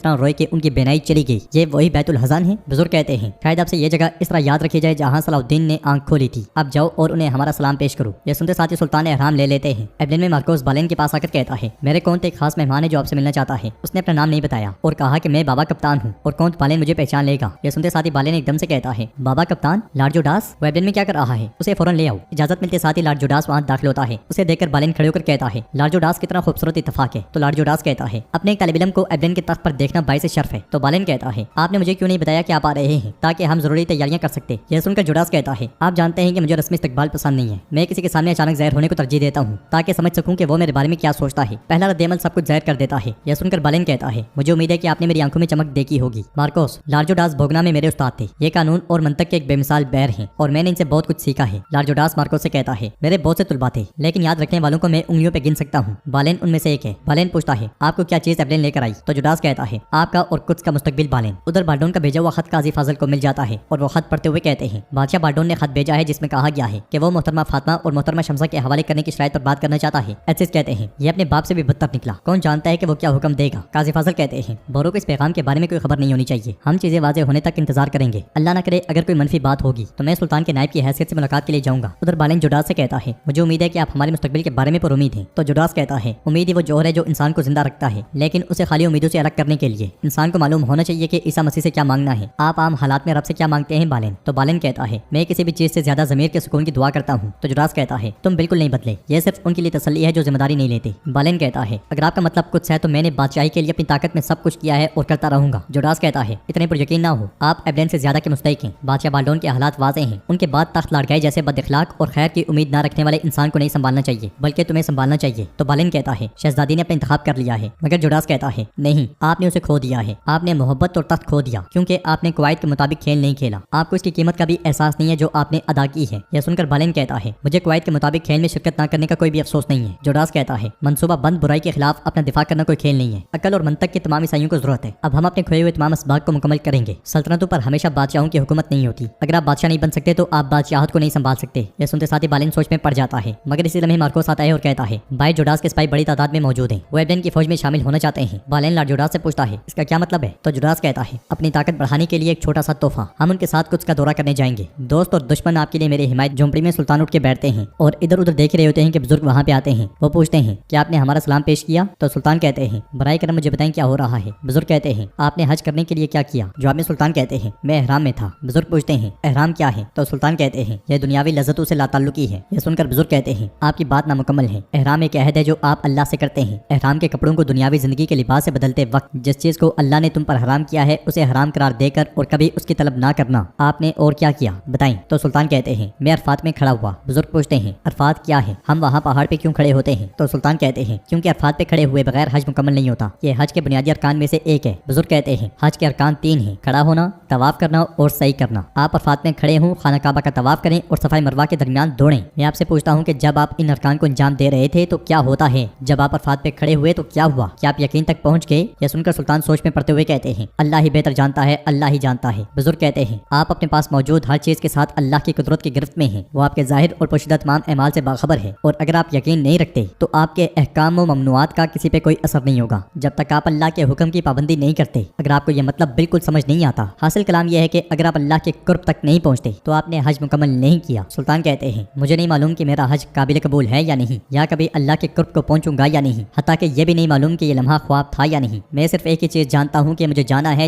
रोए कि उनकी बेनाई चली गई, ये वही बैतुल हज़न है? बुजुर्ग कहते हैं, शायद आपसे ये जगह इस तरह याद रखी जाए जहाँ सलाउद्दीन ने आंख खोली थी, आप जाओ और उन्हें हमारा सलाम पेश करो। ये सुनते साथ ही सुल्तान एहराम ले लेते हैं। एबलिन में मार्कोस बालेन के पास आकर कहता है, मेरे कौन एक खास मेहमान है जो आपसे मिलना चाहता है। उसने अपना नाम नहीं बताया और कहा कि मैं बाबा कप्तान हूँ और कौन बालेन मुझे पहचान लेगा। ये सुनते साथ ही बालेन एकदम से कहता है, बाबा कप्तान, लॉर्ड जोडास वो एबलिन में क्या कर रहा है, उसे फौरन ले आओ। इजाजत मिलते साथ ही लॉर्ड जोडास वहाँ दाखिल होता है। उसे देखकर बालेन खड़े होकर कहता है, लॉर्ड जोडास कितना खूबसूरत इत्तेफाक है। तो लॉर्ड जोडास कहता है, अपने एक तालिब इल्म को एबलिन के तख्त पर देखना बाइस शर्फ है। तो बालेन कहता है, आपने मुझे क्यों नहीं बताया कि आप आ रहे हैं ताकि हम जरूरी तैयारियां कर सकते। यह सुनकर जोडास कहता है, आप जानते हैं कि मुझे रस्मी इस्तकबाल पसंद नहीं है, मैं किसी के सामने अचानक ज़ाहिर होने को तरजीह देता हूँ ताकि समझ सकूं कि वो मेरे बारे में क्या सोचता है। पहला रद्द-ए-अमल सब कुछ ज़ाहिर कर देता है। यह सुनकर बालेन कहता है, मुझे उम्मीद है कि आपने मेरी आंखों में चमक देखी होगी। मार्कोस, लॉर्ड जोडास भोगना में मेरे उस्ताद थे, ये कानून और मंतक के एक बेमिसाल बैर हैं और मैंने इनसे बहुत कुछ सीखा है। लॉर्ड जोडास मार्कोस से कहता है, मेरे बहुत से तुलबा थे, लेकिन याद रखने वालों को मैं उंगलियों पे गिन सकता हूँ। बालेन उनमें से एक है। बालेन पूछता है, आपको क्या चीज एबलिन लेकर आई? तो जोडास कहता है, आपका और कुछ का मुस्तकबिल बालेन। उधर बाल्डोन का भेजा हुआ खत काजी फाजिल को मिल जाता है और वो खत पढ़ते हुए कहते हैं, बादशाह बाल्डोन ने खत भेजा है जिसमें कहा गया है कि वो मोहतरमा फातिमा और मोहतरमा शमसा के हवाले करने की शराइत पर बात करना चाहता है। एसिस कहते हैं, ये अपने बाप से भी बदतर निकला, कौन जानता है कि वो क्या हुक्म देगा। काजी फाजिल कहते हैं, बोरो को इस पैगाम के बारे में कोई खबर नहीं होनी चाहिए, हम चीजें वाज़ेह होने तक इंतजार करेंगे। अल्लाह न करे अगर कोई मनफी बात होगी तो मैं सुल्तान के नायब की हैसियत से मुलाकात के लिए जाऊंगा। उधर बालेन जोडास से कहता है, मुझे उम्मीद है कि आप हमारे मुस्तकबिल के बारे में पर उम्मीद हैं। तो जोडास कहता है, उम्मीद ही वो जोहर है जो इंसान को जिंदा रखता है, लेकिन उसे खाली उम्मीदों से अलग करने के लिए इंसान को मालूम होना चाहिए कि ईसा मसीह से क्या मांगना है। आप आम हालात में रब से क्या मांगते हैं बालेन? तो बालेन कहता है, मैं किसी भी चीज से ज्यादा ज़मीर के सुकून की दुआ करता हूँ। तो जोडास कहता है, तुम बिल्कुल नहीं बदले, ये सिर्फ उनके लिए तसल्ली है जो जिम्मेदारी नहीं लेते। बालेन कहता है, अगर आपका मतलब कुछ है तो मैंने बादशाही के लिए अपनी ताकत में सब कुछ किया है और करता रहूंगा। जोडास कहता है, इतने पर यकीन ना हो, आप एबलिन से ज्यादा के मुस्तहिक हैं। बादशाह बाल्डोन के हालात वाज़ेह हैं, उनके बाद तख्त लाड़काई जैसे बदअखलाक और खैर की उम्मीद न रखने वाले इंसान को नहीं संभालना चाहिए बल्कि तुम्हें संभालना चाहिए। तो बालेन कहता है, शहजादी ने अपना इंतखाब कर लिया है। मगर जोडास कहता है, नहीं, आपने उसे खो दिया है, आपने मोहब्बत और तख्त खो दिया क्योंकि आपने कवायद के मुताबिक खेल नहीं खेला। आपको इसकी कीमत का भी एहसास नहीं है जो आपने अदा की है। यह सुनकर बालेन कहता है, मुझे कवायद के मुताबिक खेल में शिरकत न करने का कोई भी अफसोस नहीं है। जोडास कहता है, मनसूबा बंद बुराई के खिलाफ अपना दिफा करना कोई खेल नहीं है, अकल और मंतक के तमाम ईसाइयों को जरूरत है। अब हम अपने खोए हुए तमाम असबाब को मुकम्मल करेंगे। सल्तनतों पर हमेशा बादशाहों की हुकूमत नहीं होती, अगर आप बादशाह नहीं बन सकते तो आप बादशाहत को नहीं संभाल सकते। यह सुनते साथ ही बालेन सोच में पड़ जाता है। मगर इसी लम्हे मार्कोस आता है और कहता है, भाई जोडास के सिपाही बड़ी तादाद में मौजूद हैं, वो एबलिन की फौज में शामिल होना चाहते हैं। बालेन लॉर्ड जोडास से पूछता है, इसका क्या मतलब है? तो जोडास कहता है, अपनी ताकत बढ़ाने के लिए एक छोटा सा तोहफा, हम उनके साथ कुछ का दौरा करने जाएंगे। दोस्त और दुश्मन आपके लिए मेरे हिमायत। झोंपड़ी में सुल्तान उठ के बैठते हैं और इधर उधर देख रहे होते हैं कि बुजुर्ग वहाँ पे आते हैं। वो पूछते हैं, क्या आपने हमारा सलाम पेश किया? तो सुल्तान कहते हैं, बराए करम मुझे बताएं क्या हो रहा है। बुजुर्ग कहते हैं, आपने हज करने के लिए क्या किया? जवाब में सुल्तान कहते हैं, मैं एहराम में था। बुजुर्ग पूछते हैं, एहराम क्या है? तो सुल्तान कहते हैं, यह दुनियावी लज्जतों से लाताल्लुकी है। यह सुनकर बुजुर्ग कहते हैं, आपकी बात नामुकम्मल है। एहराम एक अहद है जो आप अल्लाह से करते हैं। एहराम के कपड़ों को दुनियावी जिंदगी के लिबास से बदलते वक्त जिस चीज को अल्लाह ने तुम पर हराम किया है उसे हराम करार देकर और कभी उसकी तलब ना करना। आपने और क्या किया बताएं। तो सुल्तान कहते हैं, मैं अरफात में खड़ा हुआ। बुजुर्ग पूछते हैं, अरफात क्या है? हम वहाँ पहाड़ पे क्यों खड़े होते हैं? तो सुल्तान कहते हैं, क्योंकि अरफात पे खड़े हुए बगैर हज मुकम्मल नहीं होता, ये हज के बुनियादी अरकान में से एक है। बुजुर्ग कहते हैं, हज के अरकान 3 हैं, खड़ा होना, तवाफ करना और सही करना। आप अरफात में खड़े हों, खाना काबा का तवाफ करें और सफाई मरवा के दरमियान दौड़ें। मैं आपसे पूछता हूँ कि जब आप इन अरकान को अंजाम दे रहे थे तो क्या होता है? जब आप अरफात पे खड़े हुए तो क्या हुआ? क्या आप यकीन तक पहुँच गए? यह सुनकर सुल्तान सोच में पड़ते हुए कहते हैं, अल्लाह ही बेहतर जानता है, अल्लाह ही जानता है। बुजुर्ग कहते हैं, आप अपने पास मौजूद हर चीज के साथ अल्लाह की कुदरत की गिरफ्त में हैं। वो आपके जाहिर और पोशीदा तमाम अमाल से बाखबर है और अगर आप यकीन नहीं रखते तो आपके अहकाम व ममनुआत का किसी पे कोई असर नहीं होगा जब तक आप अल्लाह के हुक्म की पाबंदी नहीं करते। अगर आपको यह मतलब बिल्कुल समझ नहीं आता, हासिल कलाम यह है कि अगर आप अल्लाह के कुर्ब तक नहीं पहुँचते तो आपने हज मुकम्मल नहीं किया। सुल्तान कहते हैं, मुझे नहीं मालूम कि मेरा हज काबिल कबूल है या नहीं, या कभी अल्लाह के कुर्ब को पहुंचूंगा या नहीं, हत्ता कि यह भी नहीं मालूम कि यह लम्हा ख्वाब था या नहीं। मैं सिर्फ एक ही चीज जानता हूँ कि मुझे जाना है,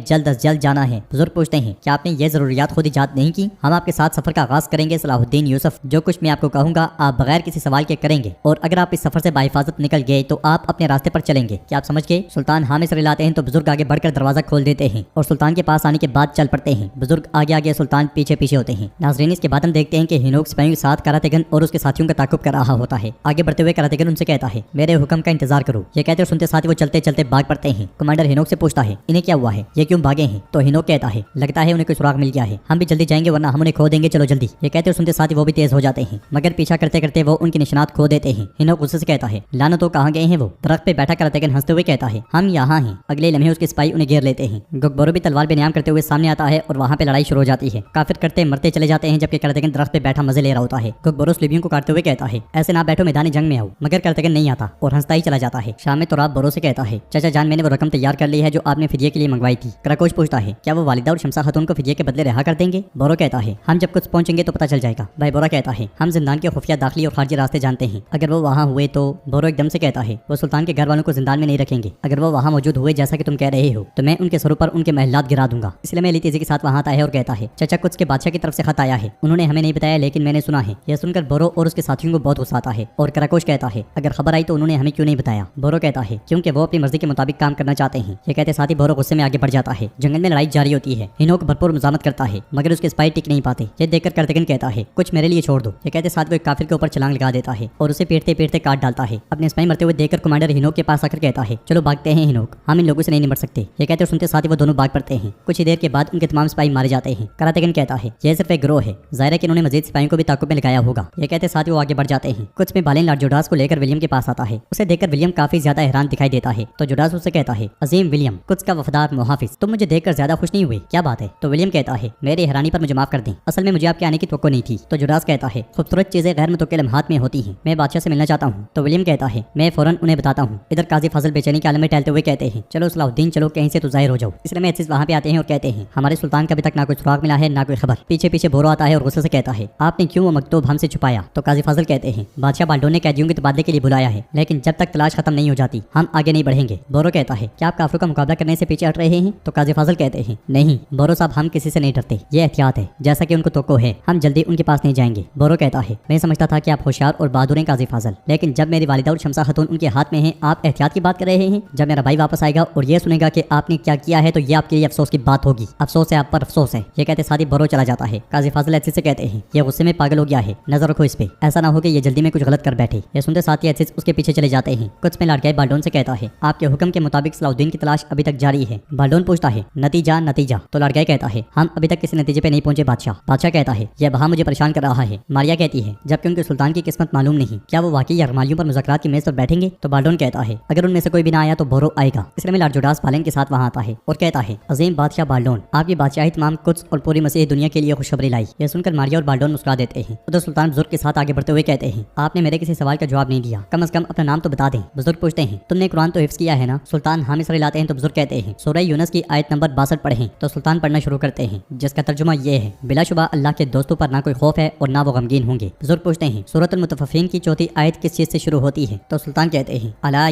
जल्द अज जल्द जाना है। बुजुर्ग पूछते हैं, क्या आपने ये जरूरियात खुद इजाद नहीं की? हम आपके साथ सफर का आगाज करेंगे सलाहुद्दीन यूसुफ। जो कुछ मैं आपको कहूँगा आप बगैर किसी सवाल के करेंगे, और अगर आप इस सफर से बाहिफाजत निकल गए तो आप अपने रास्ते पर चलेंगे। क्या आप समझ गए? सुल्तान हामी सर लाते हैं तो बुजुर्ग आगे बढ़कर दरवाजा खोल देते हैं और सुल्तान के पास आने के बाद चल पड़ते हैं। बुजुर्ग आगे आगे, सुल्तान पीछे पीछे होते हैं। नाज़रीन, इसके बाद हम देखते हैं कि हिनोक सिपाहियों के साथ करातेगन और उसके साथियों का ताकुब कर रहा होता है। आगे बढ़ते हुए करातेगन उनसे कहता है, मेरे हुक्म का इंतजार करो। ये कहते और सुनते साथ ही वो चलते चलते भाग पड़ते हैं। कमांडर हिनोक से पूछता है, इन्हें क्या हुआ है, ये क्यों भागे हैं? तो हिनोक कहता है, लगता है उन्हें कोई सुराग मिल गया है, हम भी जल्दी जाएंगे वरना हम उन्हें खो देंगे, चलो जल्दी। ये कहते और सुनते साथ ही वो भी तेज हो जाते हैं, मगर पीछा करते करते वो उनके निशानात खो देते हैं। हिनोक गुस्से से कहता है, लानो तो कहाँ गए हैं वो? दरख्त पे बैठा करातेगन हंसते हुए कहता है, हम यहाँ हैं। अगले लम्हे उसके सिपाही उन्हें घेर लेते हैं। गोगबोरो भी तलवार बेनियाम करते हुए सामने आता है और वहाँ पे लड़ाई शुरू हो जाती है। काफिर करते मरते चले जाते हैं, जबकि करातेगन दरख्त पे बैठा मजे ले रहा होता है। गोगबोरो लिबियों को काटते हुए कहता है, ऐसे ना बैठो, मैदानी जंग में आओ। मगर करातेगन नहीं आता और हंसता ही चला जाता है। शाम में तो रात बोरो से कहता है, चाचा जान, मैंने वो रकम तैयार कर ली है जो आपने फिदिये के लिए मंगवाई थी। कराकोश पूछता है, क्या वो वालिदा और शमसा खातून को फिदिये के बदले रिहा कर देंगे? बोरो कहता है, हम जब कुछ पहुंचेंगे तो पता चल जाएगा। भाई बोरा कहता है, हम जिंदान के खुफिया दाखिली और खारजी रास्ते जानते हैं, अगर वो वहाँ हुए तो। बोरो एकदम से कहता है, वो सुल्तान के घर वालों को जिंदान में नहीं रखेंगे। अगर वो वहाँ मौजूद हुए जैसा कि तुम कह रहे हो तो मैं उनके सरों पर उनके महलात गिरा दूंगा। इसलिए मैं तेजी के साथ वहाँ आता है और कहता है, चाचा कुछ के बादशाह की तरफ से खत आया है, उन्होंने हमें नहीं बताया लेकिन मैंने सुना है। यह सुनकर बोरो और उसके साथियों को बहुत गुस्सा आता है और कराकोश कहता है, अगर खबर आई तो उन्होंने हमें क्यों नहीं बताया? बोरो कहता है, क्योंकि वो अपनी मर्जी के मुताबिक काम करना चाहते हैं। ये कहते साथ ही बोरो गुस्से में आगे बढ़ जाता है। जंगल में लड़ाई जारी होती है। हिनोक भरपूर मुजामत करता है मगर उसके सिपाही टिक नहीं पाते। ये देखकर करातेगन कहता है, कुछ मेरे लिए छोड़ दो। ये कहते साथ वो एक काफिर के ऊपर छलांग लगा देता है और उसे पीटते पीटते काट डालता है। अपने सिपाही मरते हुए देखकर कमांडर हिनोक के पास आकर कहता है, चलो भागते हैं हिनोक, हम इन लोगों से नहीं निपट सकते। ये कहते सुनते साथ ही वो दोनों भाग पड़ते हैं। कुछ ही देर के बाद उनके तमाम सिपाही मारे जाते हैं। करातेगन कहता है, यह सिर्फ एक गिरोह है, जाहिर है कि इन्होंने मजीद सिपाहियों को भी ताकुब में लगाया होगा। ये कहते साथ ही वो आगे बढ़ जाते हैं। कुछ में बालेन लॉर्ड जोडास को लेकर विलियम के पास आता है। उसे देखकर विलियम काफी ज्यादा हैरान दिखाई देता है। तो जोडास उससे कहता है, अजीम विलियम, कुछ का वफादार मुहाफिज, तुम मुझे देखकर ज्यादा खुश नहीं हुए, क्या बात है? तो विलियम कहता है, मेरी हैरानी पर मुझे माफ कर दें, असल में मुझे आपके आने की तवक्को नहीं थी। तो जोडास कहता है, खूबसूरत चीजें गैर मुतवक्किल लम्हात में होती हैं, मैं बादशाह से मिलना चाहता हूँ। तो विलियम कहता है, मैं फौरन उन्हें बताता हूँ। इधर काजी फजल बेचैनी के आलम में टहलते हुए कहते हैं, चलो सलाहुद्दीन चलो, कहीं से तो जाहिर हो जाओ। इसलिए मैं वहाँ पे आते हैं और कहते हैं, हमारे सुल्तान का अभी तक ना कोई सुराग मिला है ना कोई खबर। पीछे पीछे बोरो आता है और गुस्से से कहता है, आपने क्यों वो मकतूब हमसे छुपाया? तो काजी फजल कहते हैं, बादशाह बाल्डोन ने कैदियों के तबादले के लिए बुलाया है, लेकिन जब तक तलाश खत्म नहीं हो जाती हम आगे नहीं बढ़ेंगे। बोरो कहता है, क्या आप काफिरों का मुकाबला करने से पीछे हट रहे हैं? तो काजी फजल कहते हैं, नहीं बोरो साहब, हम किसी से नहीं डरते, ये एहतियात है, जैसा कि उनको तवक्को है, हम जल्दी उनके पास नहीं जाएंगे। बोरो कहता है, मैं समझता था कि आप होशियार और बहादुर हैं काजी फजल, लेकिन जब मेरी वालिदा और शमसा खातून उनके हाथ में है, आप एहतियात की बात कर रहे हैं। जब मेरा भाई वापस आएगा और ये सुनेगा कि आपने क्या किया है तो ये आपके लिए अफसोस की बात होगी। अफसोस है, आप पर अफसोस है। ये कहते साथ ही बोरो चला जाता है। काजी फाजिल एसिस से कहते हैं, ये गुस्से में पागल हो गया है, नजर रखो इस पे, ऐसा ना हो कि ये जल्दी में कुछ गलत कर बैठे। ये सुनते साथ ही एसिस उसके पीछे चले जाते हैं। कुछ में लड़के बाल्डोन से कहता है, आपके हुक्म के मुताबिक सलाहुद्दीन की तलाश अभी तक जारी है। बाल्डोन पूछता है, नतीजा? नतीजा? तो लड़का कहता है, हम अभी तक किसी नतीजे पे नहीं पहुंचे बादशाह। बादशाह कहता है, यह बहा मुझे परेशान कर रहा है। मारिया कहती है, जबकि उनके सुल्तान की किस्मत मालूम नहीं, क्या वो वाकई अरमालियों पर मुज़ाकरात की मेज पर बैठेंगे? तो बाल्डोन कहता है, अगर उनमें से कोई भी ना आया तो बोरो आएगा। इसलिए में लॉर्ड जोडास बालेन के साथ वहाँ आता है और कहता है, अजीम बादशाह बाल्डोन, आपकी बादशाही तमाम कुछ और पूरी मसीह दुनिया के लिए खुशखबरी लाई। यह सुनकर मारिया और बाल्डोन मुस्कुरा देते हैं। उधर सुल्तान बुजुर्ग के साथ आगे बढ़ते हुए कहते हैं, आपने मेरे किसी सवाल का जवाब नहीं दिया, कम से कम अपना नाम तो बता दें। बुजुर्ग पूछते हैं, तुमने कुरान तो हिफ्ज किया है ना? सुल्तान हामी सर लाते हैं तो बुजुर्ग कहते हैं, सूरह यूनुस की आयत नंबर 62 पढ़ें। तो सुल्तान पढ़ना शुरू करते हैं, जिसका तर्जुमा ये है, बिलाशुबा अल्लाह के दोस्तों पर ना कोई खौफ है और ना वो गमगीन होंगे। बुजुर्ग पूछते हैं, सूरतुल मुतफ़्फ़िफ़ीन की चौथी आयत किस चीज से शुरू होती है? तो सुल्तान कहते हैं, अला।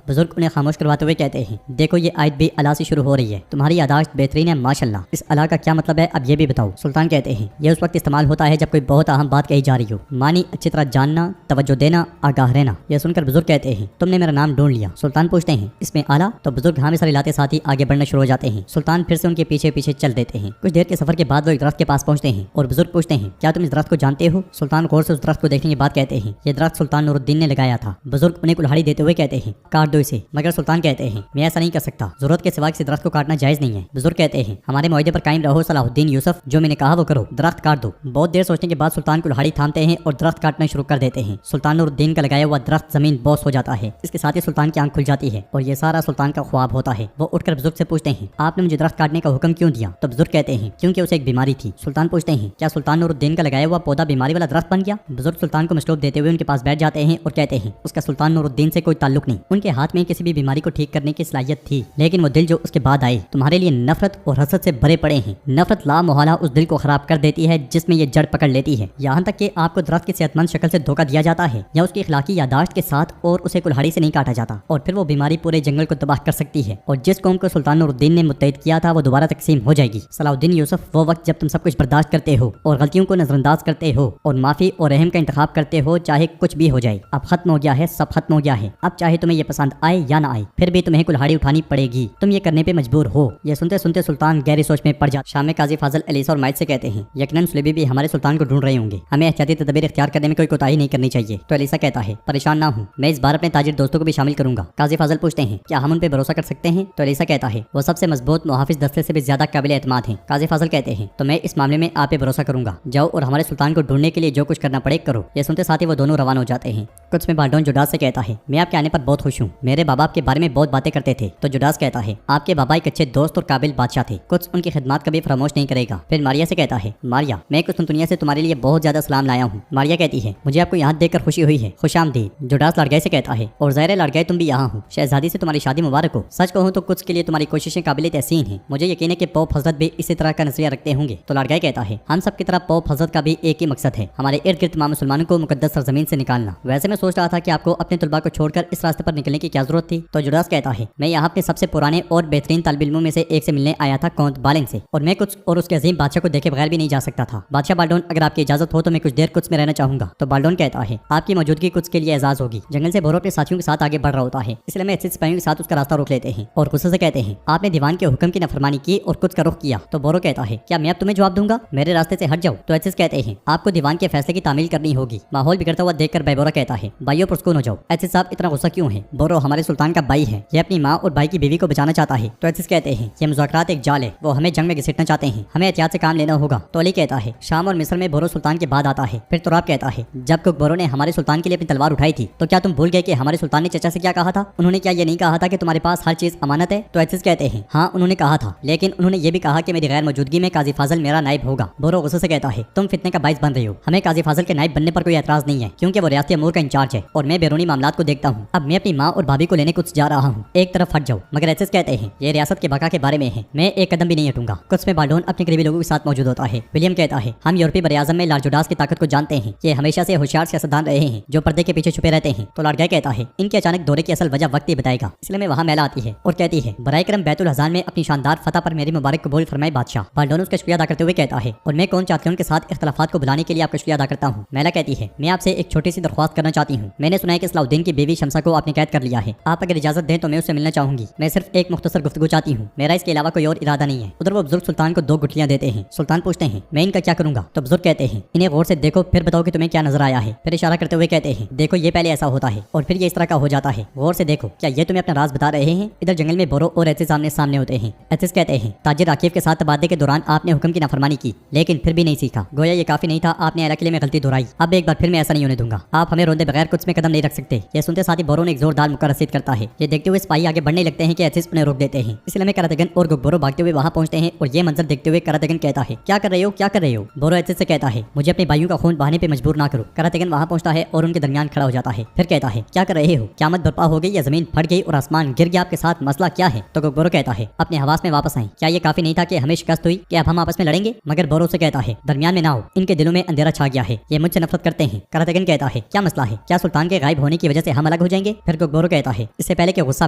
बुजुर्ग उन्हें खामोश करवाते हुए कहते हैं, देखो ये आयत भी अला से शुरू हो रही है, तुम्हारी यादाश्त बेहतरीन है माशाल्लाह। इस अला का क्या मतलब है अब ये भी बताओ। सुल्तान कहते हैं, ये उस वक्त इस्तेमाल होता है जब कोई बहुत अहम बात कही जा रही हो, मानी अच्छी तरह जानना, तवज्जो देना, आगाह रहना। यह सुनकर बुजुर्ग कहते हैं, तुमने मेरा नाम ढूंढ लिया। सुल्तान पूछते हैं, इसमें आला? तो बुजुर्ग हामी सर लाते साथ ही आगे बढ़ना शुरू हो जाते हैं। सुल्तान फिर से उनके पीछे पीछे चल देते हैं। कुछ देर के सफर के बाद वो एक दरख्त के पास पहुंचते हैं और बुजुर्ग पूछते हैं, क्या तुम इस दरख्त को जानते हो? सुल्तान गौर से उस दरख्त को देखने के बाद कहते हैं, ये दरख्त सुल्तान नूरुद्दीन ने लगाया था। बुजुर्ग उन्हें कुल्हाड़ी देते हुए कहते हैं, काट दो इसे। मगर सुल्तान कहते हैं, मैं ऐसा नहीं कर सकता, जरूरत के सिवा किसी दरख्त को काटना जायज नहीं है। बुजुर्ग कहते हैं, हमारे मुआहदे पर कायम रहो सलाहुद्दीन यूसुफ, जो मैंने कहा वो करो, दरख्त काट दो। बहुत देर सोचने के बाद सुल्तान कुल्हाड़ी थामते हैं और दरख्त काटना शुरू कर देते हैं। सुल्तान नूरुद्दीन का लगाया हुआ दरख्त जमीन बोस हो जाता है। इसके साथ ही सुल्तान की आंख खुल जाती है और ये सारा सुल्तान का ख्वाब होता है। वो उठकर बुजुर्ग से पूछते हैं, आपने मुझे दरख्त काटने का हुक्म क्यों दिया? तो बुजुर्ग कहते हैं, क्योंकि उसे एक बीमारी थी। सुल्तान पूछते हैं, क्या सुल्तान नूरुद्दीन का लगाया हुआ पौधा बीमारी वाला दरख्त बन गया? बुजुर्ग सुल्तान को मसलूब देते हुए उनके पास बैठ जाते हैं और कहते हैं, उसका सुल्तान नूरुद्दीन से कोई ताल्लुक नहीं, उनके हाथ में किसी भी बीमारी को ठीक करने की सलाहियत थी, लेकिन वो दिल जो उसके बाद आए तुम्हारे लिए नफरत और हसद से भरे पड़े हैं। नफरत ला मोहल्ला उस दिल को खराब कर देती है जिसमें ये जड़ पकड़ लेती है, यहाँ तक कि आपको दरख्त की सेहतमंद शक्ल से धोखा दिया जाता है या उसकी इखलाकी यादाश्त के साथ और उसे कुल्हाड़ी से नहीं काटा जाता, और फिर वो बीमारी पूरे जंगल को तबाह कर सकती है। और जिस कौम को सुल्तान नूरुद्दीन ने मुत्तहिद किया था वो दोबारा तकसीम हो जाएगी। सलाहुद्दीन यूसुफ, वो वक्त जब तुम सब कुछ बर्दाश्त करते हो और गलतियों को नजरअंदाज करते हो और माफी और रहम का इंतखाब करते हो चाहे कुछ भी हो जाए। अब खत्म हो गया है, सब खत्म हो गया है। अब चाहे तुम्हें ये पसंद आए या ना आए, फिर भी तुम्हें कुल्हाड़ी उठानी पड़ेगी। तुम ये करने पे मजबूर हो। ये सुनते सुनते सुल्तान गहरी सोच में पड़ जाता। शाम में काजी फाजल अलीसा और माइद से कहते हैं, यकीनन सुलेबी भी हमारे सुल्तान को ढूंढ रहे होंगे, हमें एहतियाती तदबीर इख्तियार करने में कोई कोताही नहीं करनी चाहिए। तो अलीसा कहता है, परेशान ना हूँ, मैं इस बार अपने ताजिर दोस्तों को भी शामिल करूंगा। काजी फाजल पूछते हैं, क्या हम उन पे भरोसा कर सकते हैं? तो अलीसा कहता है, वो सबसे मजबूत मुहाफिज दस्ते से भी ज्यादा काबिल एतमाद हैं। काजी फाजल कहते हैं, तो मैं इस मामले में आप पे भरोसा करूंगा, जाओ और हमारे सुल्तान को ढूंढने के लिए जो कुछ करना पड़े करो। ये सुनते साथ ही वो दोनों रवाना हो जाते हैं। कुछ में बाल्डोन जुडास से कहता है, मैं आपके आने पर बहुत खुश हूँ, मेरे बाबा आपके बारे में बहुत बातें करते थे। तो जुडास कहता है, आपके बाबा एक अच्छे दोस्त और काबिल बादशाह थे, कुछ उनकी खिदमत कभी फरामोश नहीं करेगा। फिर मारिया से कहता है, मारिया, मैं कुछ दुनिया से तुम्हारे लिए बहुत ज्यादा सलाम लाया हूँ। मारिया कहती है, मुझे आपको यहाँ देखकर खुशी हुई है, खुशामदीद। जुडास लड़गाई से कहता है, और ज़ाहिर लड़गाई तुम भी यहाँ हो, शहजादी से तुम्हारी शादी मुबारक हो। सच कहूँ तो कुछ के लिए तुम्हारी कोशिशें काबिल तहसीन हैं, मुझे यकीन है कि पोप हजरत भी इसी तरह का नजरिया रखते होंगे। तो लड़गाई कहता है, हम सब की तरह पोप हजरत का भी एक ही मकसद है, हमारे इर्द गिर्द तमाम मुसलमानों को मुकद्दस सरजमीन से निकालना। वैसे मैं सोच रहा था कि आपको अपने तुलबा को छोड़कर इस रास्ते पर निकलने की क्या जरूरत थी? तो जुडास कहता है, मैं यहाँ अपने सबसे पुराने और बेहतरीन तालिब इल्मों में से एक से मिलने आया था, कौंत बालेन से, और मैं कुछ और उसके अजीम बादशाह को देखे बगैर भी नहीं जा सकता था। बादशाह बाल्डोन, अगर आपकी इजाजत हो तो मैं कुछ देर कुछ में रहना चाहूंगा। तो बाल्डोन कहता है, आपकी मौजूदगी कुछ के लिए एजाज होगी। जंगल से बोरो अपने साथियों के साथ आगे बढ़ रहा होता है, इसलिए मैं अच्छे सिपाहियों के साथ उसका रास्ता रोक लेते हैं और गुस्से से कहते हैं, आपने दीवान के हुक्म की नफरमानी की और कुछ का रुख किया। तो बोरो कहता है, क्या मैं अब तुम्हें जवाब दूंगा? मेरे रास्ते से हट जाओ। तो एचिस कहते हैं, आपको दीवान के फैसले की तामील करनी होगी। माहौल बिगड़ता हुआ देखकर बैबोरा कहता है, भाइयों पुरस्कून हो जाओ। एचिस साहब इतना गुस्सा क्यों है? बोरो हमारे सुल्तान का भाई है, ये अपनी माँ और भाई की बीवी को बचाना चाहता है। तो एचिस कहते हैं, ये मुज़ाकरात एक जाल है, वो हमें जंग में घसीटना चाहते हैं, हमें एहतियात से काम लेना होगा। तो अली कहता है, शाम और मिस्र में बोरो सुल्तान के बाद आता है। फिर तुराब कहता है, जब बोरो ने हमारे सुल्तान के लिए अपनी तलवार उठाई थी तो क्या तुम भूल गए कि हमारे सुल्तान ने चचा से क्या कहा था? उन्होंने क्या ये नहीं कहा था कि तुम्हारे पास हर चीज अमानत है? तो एचिस कहते हैं, हाँ उन्होंने कहा था, लेकिन उन्होंने ये भी कहा कि मेरी गैर मौजूदगी में काजी फाजल मेरा नायब होगा। बोरो गुस्से से कहता है, तुम फितने का बाइस बन रहे हो, हमें काजी फाजल के नायब बनने पर कोई एतराज नहीं है, क्योंकि वो रियासती अमूर का इंचार्ज है और मैं बैरूनी मामलात को देखता हूँ। अब मैं अपनी माँ और भाभी को लेने कुछ जा रहा हूँ, एक तरफ हट जाओ। मगर एचिस कहते हैं, ये रियासत के बका के बारे में है, मैं एक कदम भी नहीं हटूंगा। कुछ में बाल्डोन अपने करीबी लोगों के साथ मौजूद होता है। विलियम कहता है, हम यूरोपीय बरआज़म में लॉर्ड जुडास की ताकत को जानते हैं, ये हमेशा से होशियार सियासतदान रहे हैं जो पर्दे के पीछे छुपे रहते हैं। तो लॉर्ड गाय कहता है, इनके अचानक दौरे की असल वजह वक्त ही बताएगा, इसलिए मैं वहाँ मेला आती है और कहती है, बराए करम बैतुल हज़ान में अपनी शानदार फतह पर मेरी मुबारक कबूल फरमाए बादशाह। बाल्डोन उसका शुक्रिया अदा करते हुए कहता है, और मैं कौन चाहती के साथ इख्तलाफात को बुलाने के लिए आपका शुक्रिया अदा करता हूँ। मेला कहती है, मैं आपसे एक छोटी सी दरख्वास्त करना चाहती हूँ। मैंने सुना है कि सलाहुद्दीन की बीवी शमसा को आपने कैद कर लिया है, आप अगर इजाजत दें तो मैं उससे मिलना चाहूंगी। मैं सिर्फ एक मुख्तसर गुफ्तगू चाहती हूँ, मेरा इसके अलावा कोई और इरादा नहीं है। उधर वो बुजुर्ग सुल्तान को 2 गुठलियां देते हैं। सुल्तान पूछते हैं, मैं इनका क्या करूंगा? तो बुजुर्ग कहते हैं, इन्हें गौर से देखो, फिर बताओ कि तुम्हें क्या नजर आया है। फिर इशारा करते हुए कहते हैं, देखो ये पहले ऐसा होता है और फिर ये इस तरह का हो जाता है, गौर से देखो, क्या ये तुम्हें अपना राज बता रहे हैं? इधर जंगल में बोरो और एचिस सामने होते हैं। एचिस कहते हैं, ताजिर आकिफ के साथ तबादले के दौरान आपने हुक्म की नाफरमानी की, लेकिन फिर भी नहीं सीखा, गोया ये काफी नहीं था, आपने अकेले में गलती दोहराई। अब एक बार फिर मैं ऐसा नहीं होने दूंगा, आप हमें रोंदे बगैर कुछ में कदम नहीं रख सकते। ये सुनते साथ ही बोरो ने एक जोरदार मुक्का रसीद करता है। ये देखते हुए सिपाही आगे बढ़ने लगते हैं कि एचिस उन्हें रोक देते हैं। इसलिए में करातगन और बोरो भागते हुए वहाँ पहुंचते हैं और ये मंजर देखते हुए करातगन कहता है, क्या कर रहे हो, क्या कर रहे हो? बोरो एचिस से कहता है, मुझे अपने भाइयों का खून बहाने पे मजबूर ना करो। करातगन वहाँ पहुंचता है और उनके दरमियान खड़ा हो जाता है। फिर कहता है, क्या कर रहे हो? क़यामत बर्पा हो गई या जमीन फट गई और आसमान गिर गया, आपके साथ मसला क्या है? तो बोरो कहता है, अपने हवास में वापस आए, क्या ये काफी नहीं था कि हमें शिकस्त हुई कि अब हम आपस में लड़ेंगे? मगर बोरो से कहता है, दरमियान में ना हो, इनके दिलों में अंधेरा छा गया है, ये मुझसे नफरत करते हैं। करातगन कहता है, क्या मसला है? क्या सुल्तान के गायब होने की वजह से हम अलग हो जाएंगे? फिर बोरो कहता है, इससे पहले कि गुस्सा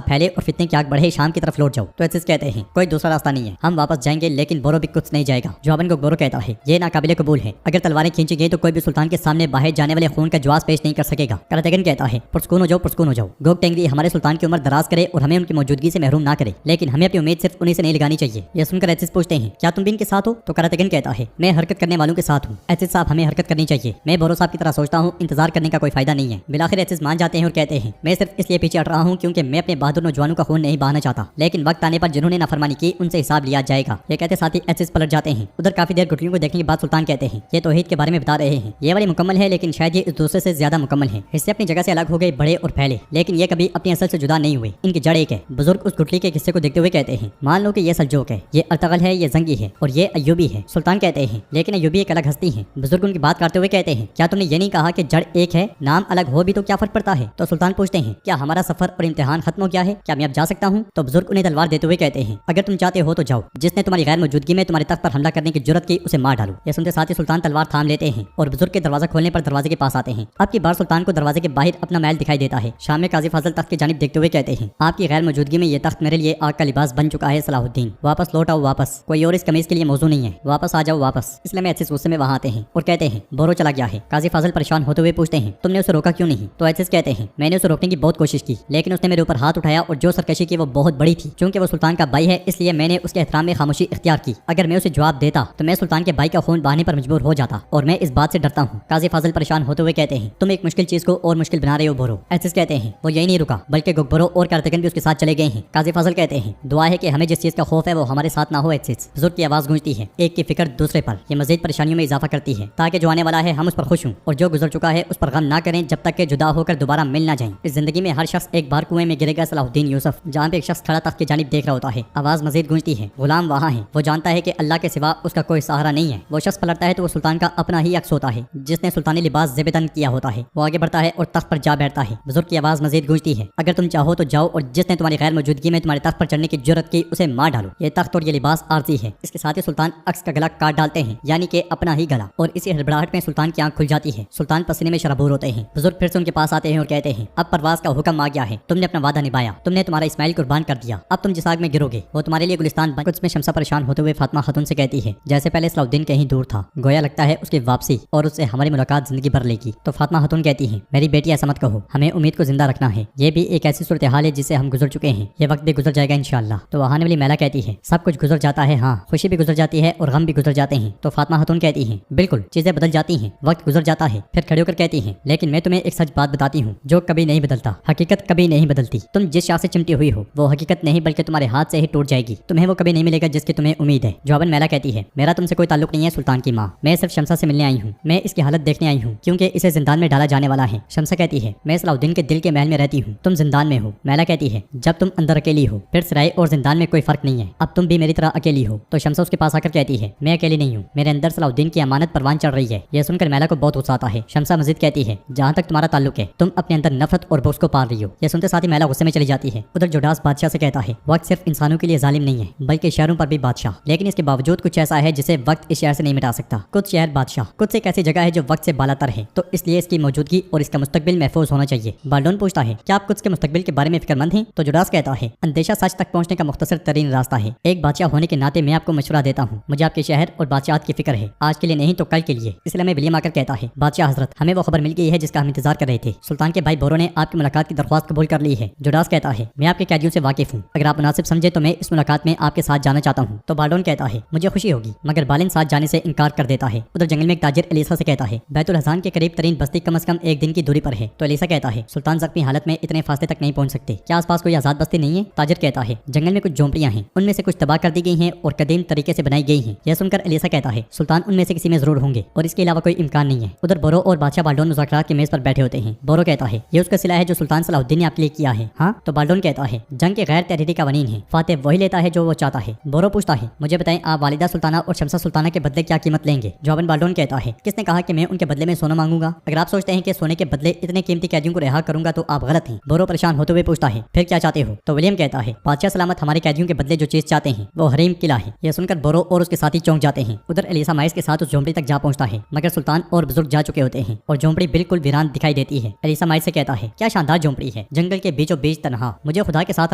फैले और फितने की आग बढ़े, शाम की तरफ लौट जाओ। तो एचिस कहते हैं, कोई दूसरा रास्ता नहीं है, हम वापस जाएंगे, लेकिन बोरो भी कुछ नहीं जाएगा। जवाबन बोरो कहता है, ये नाकाबिले कबूल है, अगर तलवारें खींची गई तो कोई भी सुल्तान के सामने बाहर जाने वाले खून का जवाब पेश नहीं कर सकेगा। करातगन कहता है, पुरस्कून हो जाओ, पुरस्कून हो जाओ। गोग टेंगरी हमारे सुल्तान की उम्र दराज करे और हमें उनकी मौजूदगी से महरूम ना करे, लेकिन हमें अपनी उम्मीद सिर्फ उन्हीं से नहीं लगानी चाहिए। यह सुनकर एचिस पूछते हैं, क्या तुम भी इनके साथ हो? तो करातगन कहता है, मैं हरकत करने वालों के साथ हूँ। एचिस साहब, हमें हरकत करनी चाहिए, मैं बोरो साहब की तरह सोचता हूँ, इंतजार करने का कोई फायदा नहीं है। बिलाखिर एचिस मान जाते हैं और कहते हैं, मैं सिर्फ इसलिए पीछे हट रहा हूँ क्योंकि मैं अपने बहादुर नौजवानों का खून नहीं बहाना चाहता, लेकिन वक्त आने पर जिन्होंने नाफरमानी की उनसे हिसाब लिया जाएगा। ये कहते साथ ही एचिस पलट जाते हैं। उधर काफी देर गुठलियों को देखने के बाद सुल्तान कहते हैं, ये तौहीद के बारे में बता रहे हैं, ये वाली मुकम्मल है, लेकिन शायद ये इस दूसरे से ज्यादा मुकम्मल है। इससे अपनी जगह से अलग हो गए, बड़े और फैले, लेकिन ये कभी अपनी असल से जुदा नहीं हुए, इनकी जड़ एक है। बुजुर्ग उस गुठली के हिस्से को देखते हुए कहते हैं, मान लो कि ये सल्जोक है, ये अर्तगल है, ये जंगी है और ये अय्यूबी है। सुल्तान कहते हैं, लेकिन अय्यूबी एक अलग हस्ती है। बुजुर्ग उनकी बात करते हुए कहते हैं, क्या तुमने ये नहीं कहा कि जड़ एक है, नाम अलग हो भी तो क्या फर्क पड़ता है। तो सुल्तान पूछते हैं क्या हमारा सफर और इम्तिहान खत्म हो गया है, क्या मैं अब जा सकता हूँ। तो बुजुर्ग उन्हें तलवार देते हुए कहते हैं अगर तुम चाहते हो तो जाओ, जिसने तुम्हारी गैर मौजूदगी में तुम्हारे तख्त पर हमला करने की जुर्रत की उसे मार डालो। ये सुनते साथ ही सुल्तान तलवार थाम लेते हैं और बुजुर्ग के दरवाजा खोलने पर दरवाजे के पास आते हैं। अब की बार सुल्तान को दरवाजे के बाहर अपना महल दिखाई देता है। शाम में काजी फाजल तख्त की जानिब देखते हुए कहते हैं आपकी गैर मौजूदगी में ये तख्त मेरे लिए आग का लिबास बन चुका है सलाहुद्दीन, वापस लौट आओ वापस, कोई और इस कमीज के लिए मौजू नहीं है, वापस आ जाओ वापस। इसलिए मैं ऐसे गुस्से में वहाँ आते हैं और कहते हैं बोरो चला गया है। काजी फाजल परेशान होते हुए पूछते हैं तुमने उसे रोका क्यों नहीं। तो ऐसे कहते हैं मैंने उसे रोकने की बहुत कोशिश की लेकिन उसने मेरे ऊपर हाथ उठाया और जो सरकशी की वो बहुत बड़ी थी। क्योंकि वो सुल्तान का भाई है इसलिए मैंने उसके एहतराम में खामोशी इख्तियार की। अगर मैं उसे जवाब देता तो मैं सुल्तान के भाई का खून बहाने पर मजबूर हो जाता और मैं इस बात से डरता हूँ। काजी फाजल परेशान होते हुए कहते हैं तुम एक मुश्किल चीज को और मुश्किल बना रहे हो बोरो। ऐसे कहते हैं वो यही नहीं रुका बल्कि गुकबरो और कारतगन भी उसके साथ चले गए हैं। काजी फाजल कहते हैं दुआ है कि हमें जिस चीज का खौफ है वो हमारे साथ ना हो। बुजुर्ग की आवाज गूंजती है एक की फिक्र दूसरे पर, ये मजीद परेशानियों में इजाफा करती है ताकि जो आने वाला है हम उस पर खुश हों और जो गुजर चुका है उस पर गम ना करें जब तक कि जुदा होकर दोबारा मिल ना जाएं। इस जिंदगी में हर शख्स एक बार कुएं में गिरेगा सलाहुद्दीन यूसुफ। जहाँ पे एक शख्स खड़ा तख्त की जानिब देख रहा होता है। आवाज मजीद गूंजती है गुलाम वहाँ है, वो जानता है कि अल्लाह के सिवा उसका कोई सहारा नहीं है। वो शख्स पलटता है तो वो सुल्तान का अपना ही अक्स होता है जिसने सुल्तानी लिबास ज़ेबतन किया होता है। वो आगे बढ़ता है और तख्त पर जा बैठता है। बुजुर्ग की आवाज मजीद गूंजती है अगर तुम चाहो तो जाओ और जिसने तुम्हारी गैर मौजूदगी में तुम्हारे तख्त पर चढ़ने की जुर्रत की उसे मार डालो। ये तख्त और ये लिबास आरजी है। इसके साथ ही सुल्तान अक्स का गला काट डालते हैं यानी कि अपना ही गला, और इसी हड़बड़ाहट में सुल्तान की आंख खुल जाती है। सुल्तान पसीने में शराबूर होते हैं। बुजुर्ग फिर से उनके पास आते हैं और कहते हैं अब परवाज का हुक्म आ गया है, तुमने अपना वादा निभाया, तुमने तुम्हारा इस्माइल कुर्बान कर दिया, अब तुम जिस आग में गिरोगे वो तुम्हारे लिए गुलिस्तान बन। कुछ में शमसा परेशान होते हुए फातिमा खातून से कहती है जैसे पहले सलाहुद्दीन कहीं दूर था, गोया लगता है उसकी वापसी और उससे हमारी मुलाकात जिंदगी भर लेगी। तो फातिमा खातून कहती है मेरी बेटी ऐसा मत कहो, हमें उम्मीद को जिंदा रखना है, ये भी एक ऐसी सूरत हाल है जिससे हम गुजर चुके हैं, ये वक्त भी गुजर जाएगा इंशाअल्लाह। तो वहाने वाली मैला कहती है सब कुछ गुजर जाता है, हाँ खुशी भी गुजर जाती है और गम भी गुजर जाते हैं। तो फातिमा खातून कहती है बिल्कुल चीजें बदल जाती हैं, वक्त गुजर जाता है। फिर खड़े होकर कहती है लेकिन मैं तुम्हें एक सच बात बताती हूँ जो कभी नहीं बदलता, हकीकत कभी नहीं बदलती। तुम जिस शाह से चिमटी हुई हो वो हकीकत नहीं बल्कि तुम्हारे हाथ से ही टूट जाएगी, तुम्हें वो कभी नहीं मिलेगा जिसकी तुम्हें उम्मीद है। जवाबन मैला कहती है मेरा तुमसे कोई ताल्लुक नहीं है सुल्तान की माँ, मैं सिर्फ शमसा से मिलने आई हूँ, मैं इसकी हालत देखने आई हूँ क्योंकि इसे जिंदान में डाला जाने वाला है। शमसा कहती है मैं सलाहुद्दीन के दिल के महल में रहती हूँ, तुम जिंदान में हो। मैला कहती है जब तुम अंदर अकेली हो फिर सराय और जिंदान में कोई फर्क नहीं है, अब तुम भी मेरी तरह अकेली हो। तो शमसा उसके पास आकर कहती है मैं अकेली नहीं हूँ, मेरे अंदर सलाहुद्दीन की अमानत परवान चढ़ रही है। यह सुनकर मैला को बहुत गुस्सा आता है। शमसा मजीद कहती है जहाँ तक तुम्हारा ताल्लुक है तुम अपने अंदर नफरत और बुग़्ज़ को पाल रही हो। यह सुनते साथ ही मैला गुस्से में चली जाती है। उधर जुडास बादशाह से कहता है वक्त सिर्फ इंसानों के लिए जालिम नहीं है बल्कि शहरों पर भी बादशाह, लेकिन इसके बावजूद कुछ ऐसा है जिसे वक्त इस शहर से नहीं मिटा सकता। कुछ शहर बादशाह, कुछ एक ऐसी जगह है जो वक्त से बालातर है, तो इसलिए इसकी मौजूदगी और इसका मुस्तकबिल महफूज होना चाहिए। बाल्डोन पूछता है क्या आप कुछ के मुस्तकबिल के बारे में फिक्रमंद हैं। तो जुडास कहता है अंदेशा सच तक पहुंचने का मुख्तसर तरीन रास्ता है। एक बादशाह होने के नाते मैं आपको मशवरा देता हूँ, मुझे आपके शहर और बादशाहत की फिक्र है, आज के लिए नहीं तो कल के लिए। इसलिए मैं विलियम आकर कहता है बादशाह हजरत हमें वो खबर मिल गई है जिसका हम इंतजार कर रहे थे, सुल्तान के भाई बोरो ने आपकी मुलाकात की दरख्वास्त कबूल कर ली है। जुडास कहता है मैं आपके कैदियों से वाकिफ हूँ, अगर आप मुनासिब समझे तो मैं इस मुलाकात में आपके साथ जाना चाहता हूँ। तो बाल्डोन कहता है मुझे खुशी होगी, मगर बालिन साथ जाने से इनकार कर देता है। उधर जंगल में एक ताजिर एलिसा से कहता है बैतुल हज़ान के करीब तरीन बस्ती कम से कम एक दिन की दूरी पर है। तो एलिसा कहता है सुल्तान जख्मी हालत में इतने फासले तक नहीं पहुंच सकते, क्या आसपास कोई आजाद बस्ती नहीं है। ताजिर कहता है जंगल में कुछ झोंपड़ियां हैं, उनमें से कुछ तबाह कर दी गई हैं और कदीम तरीके से बनाई गई हैं। यह सुनकर एलिसा कहता है सुल्तान उनमें से किसी में जरूर होंगे और इसके अलावा कोई इम्कान नहीं है। उधर बोरो और बादशाह बाल्डोन मुज़ाकरात की मेज पर बैठे होते हैं। बोरो कहता है ये उसका सिला है जो सुल्तान सलाहुद्दीन ने आपके लिए किया है। हाँ। तो बाल्डोन कहता है जंग के गैर तहरीरी कवानीन है, फातेह वही लेता है जो वो चाहता है। बोरो पूछता है मुझे बताएं आप वालिदा सुल्ताना और शमसा सुल्ताना के बदले क्या कीमत लेंगे। जवाबन बाल्डोन कहता है किसने कहा कि मैं उनके बदले में सोना मांगूंगा, अगर आप सोचते हैं कि सोने के बदले इतने कीमती कैदियों को रिहा करूंगा तो आप गलत हैं। बोरो परेशान होते हुए पूछता है फिर क्या चाहते हो। तो विलियम कहता है बादशाह सलामत हमारे कैदियों के बदले जो चीज चाहते हैं वो हरीम किला है। यह सुनकर बोरो और उसके साथी चौंक जाते हैं। उधर एलिसा माइस के साथ उस झोंपड़ी तक जा पहुंचता है, मगर सुल्तान और बुजुर्ग जा चुके होते हैं और झोंपड़ी बिल्कुल वीरान दिखाई देती है। एलिसा माइस से कहता है क्या शानदार झोंपड़ी है, जंगल के बीचों बीच तनहा, मुझे खुदा के साथ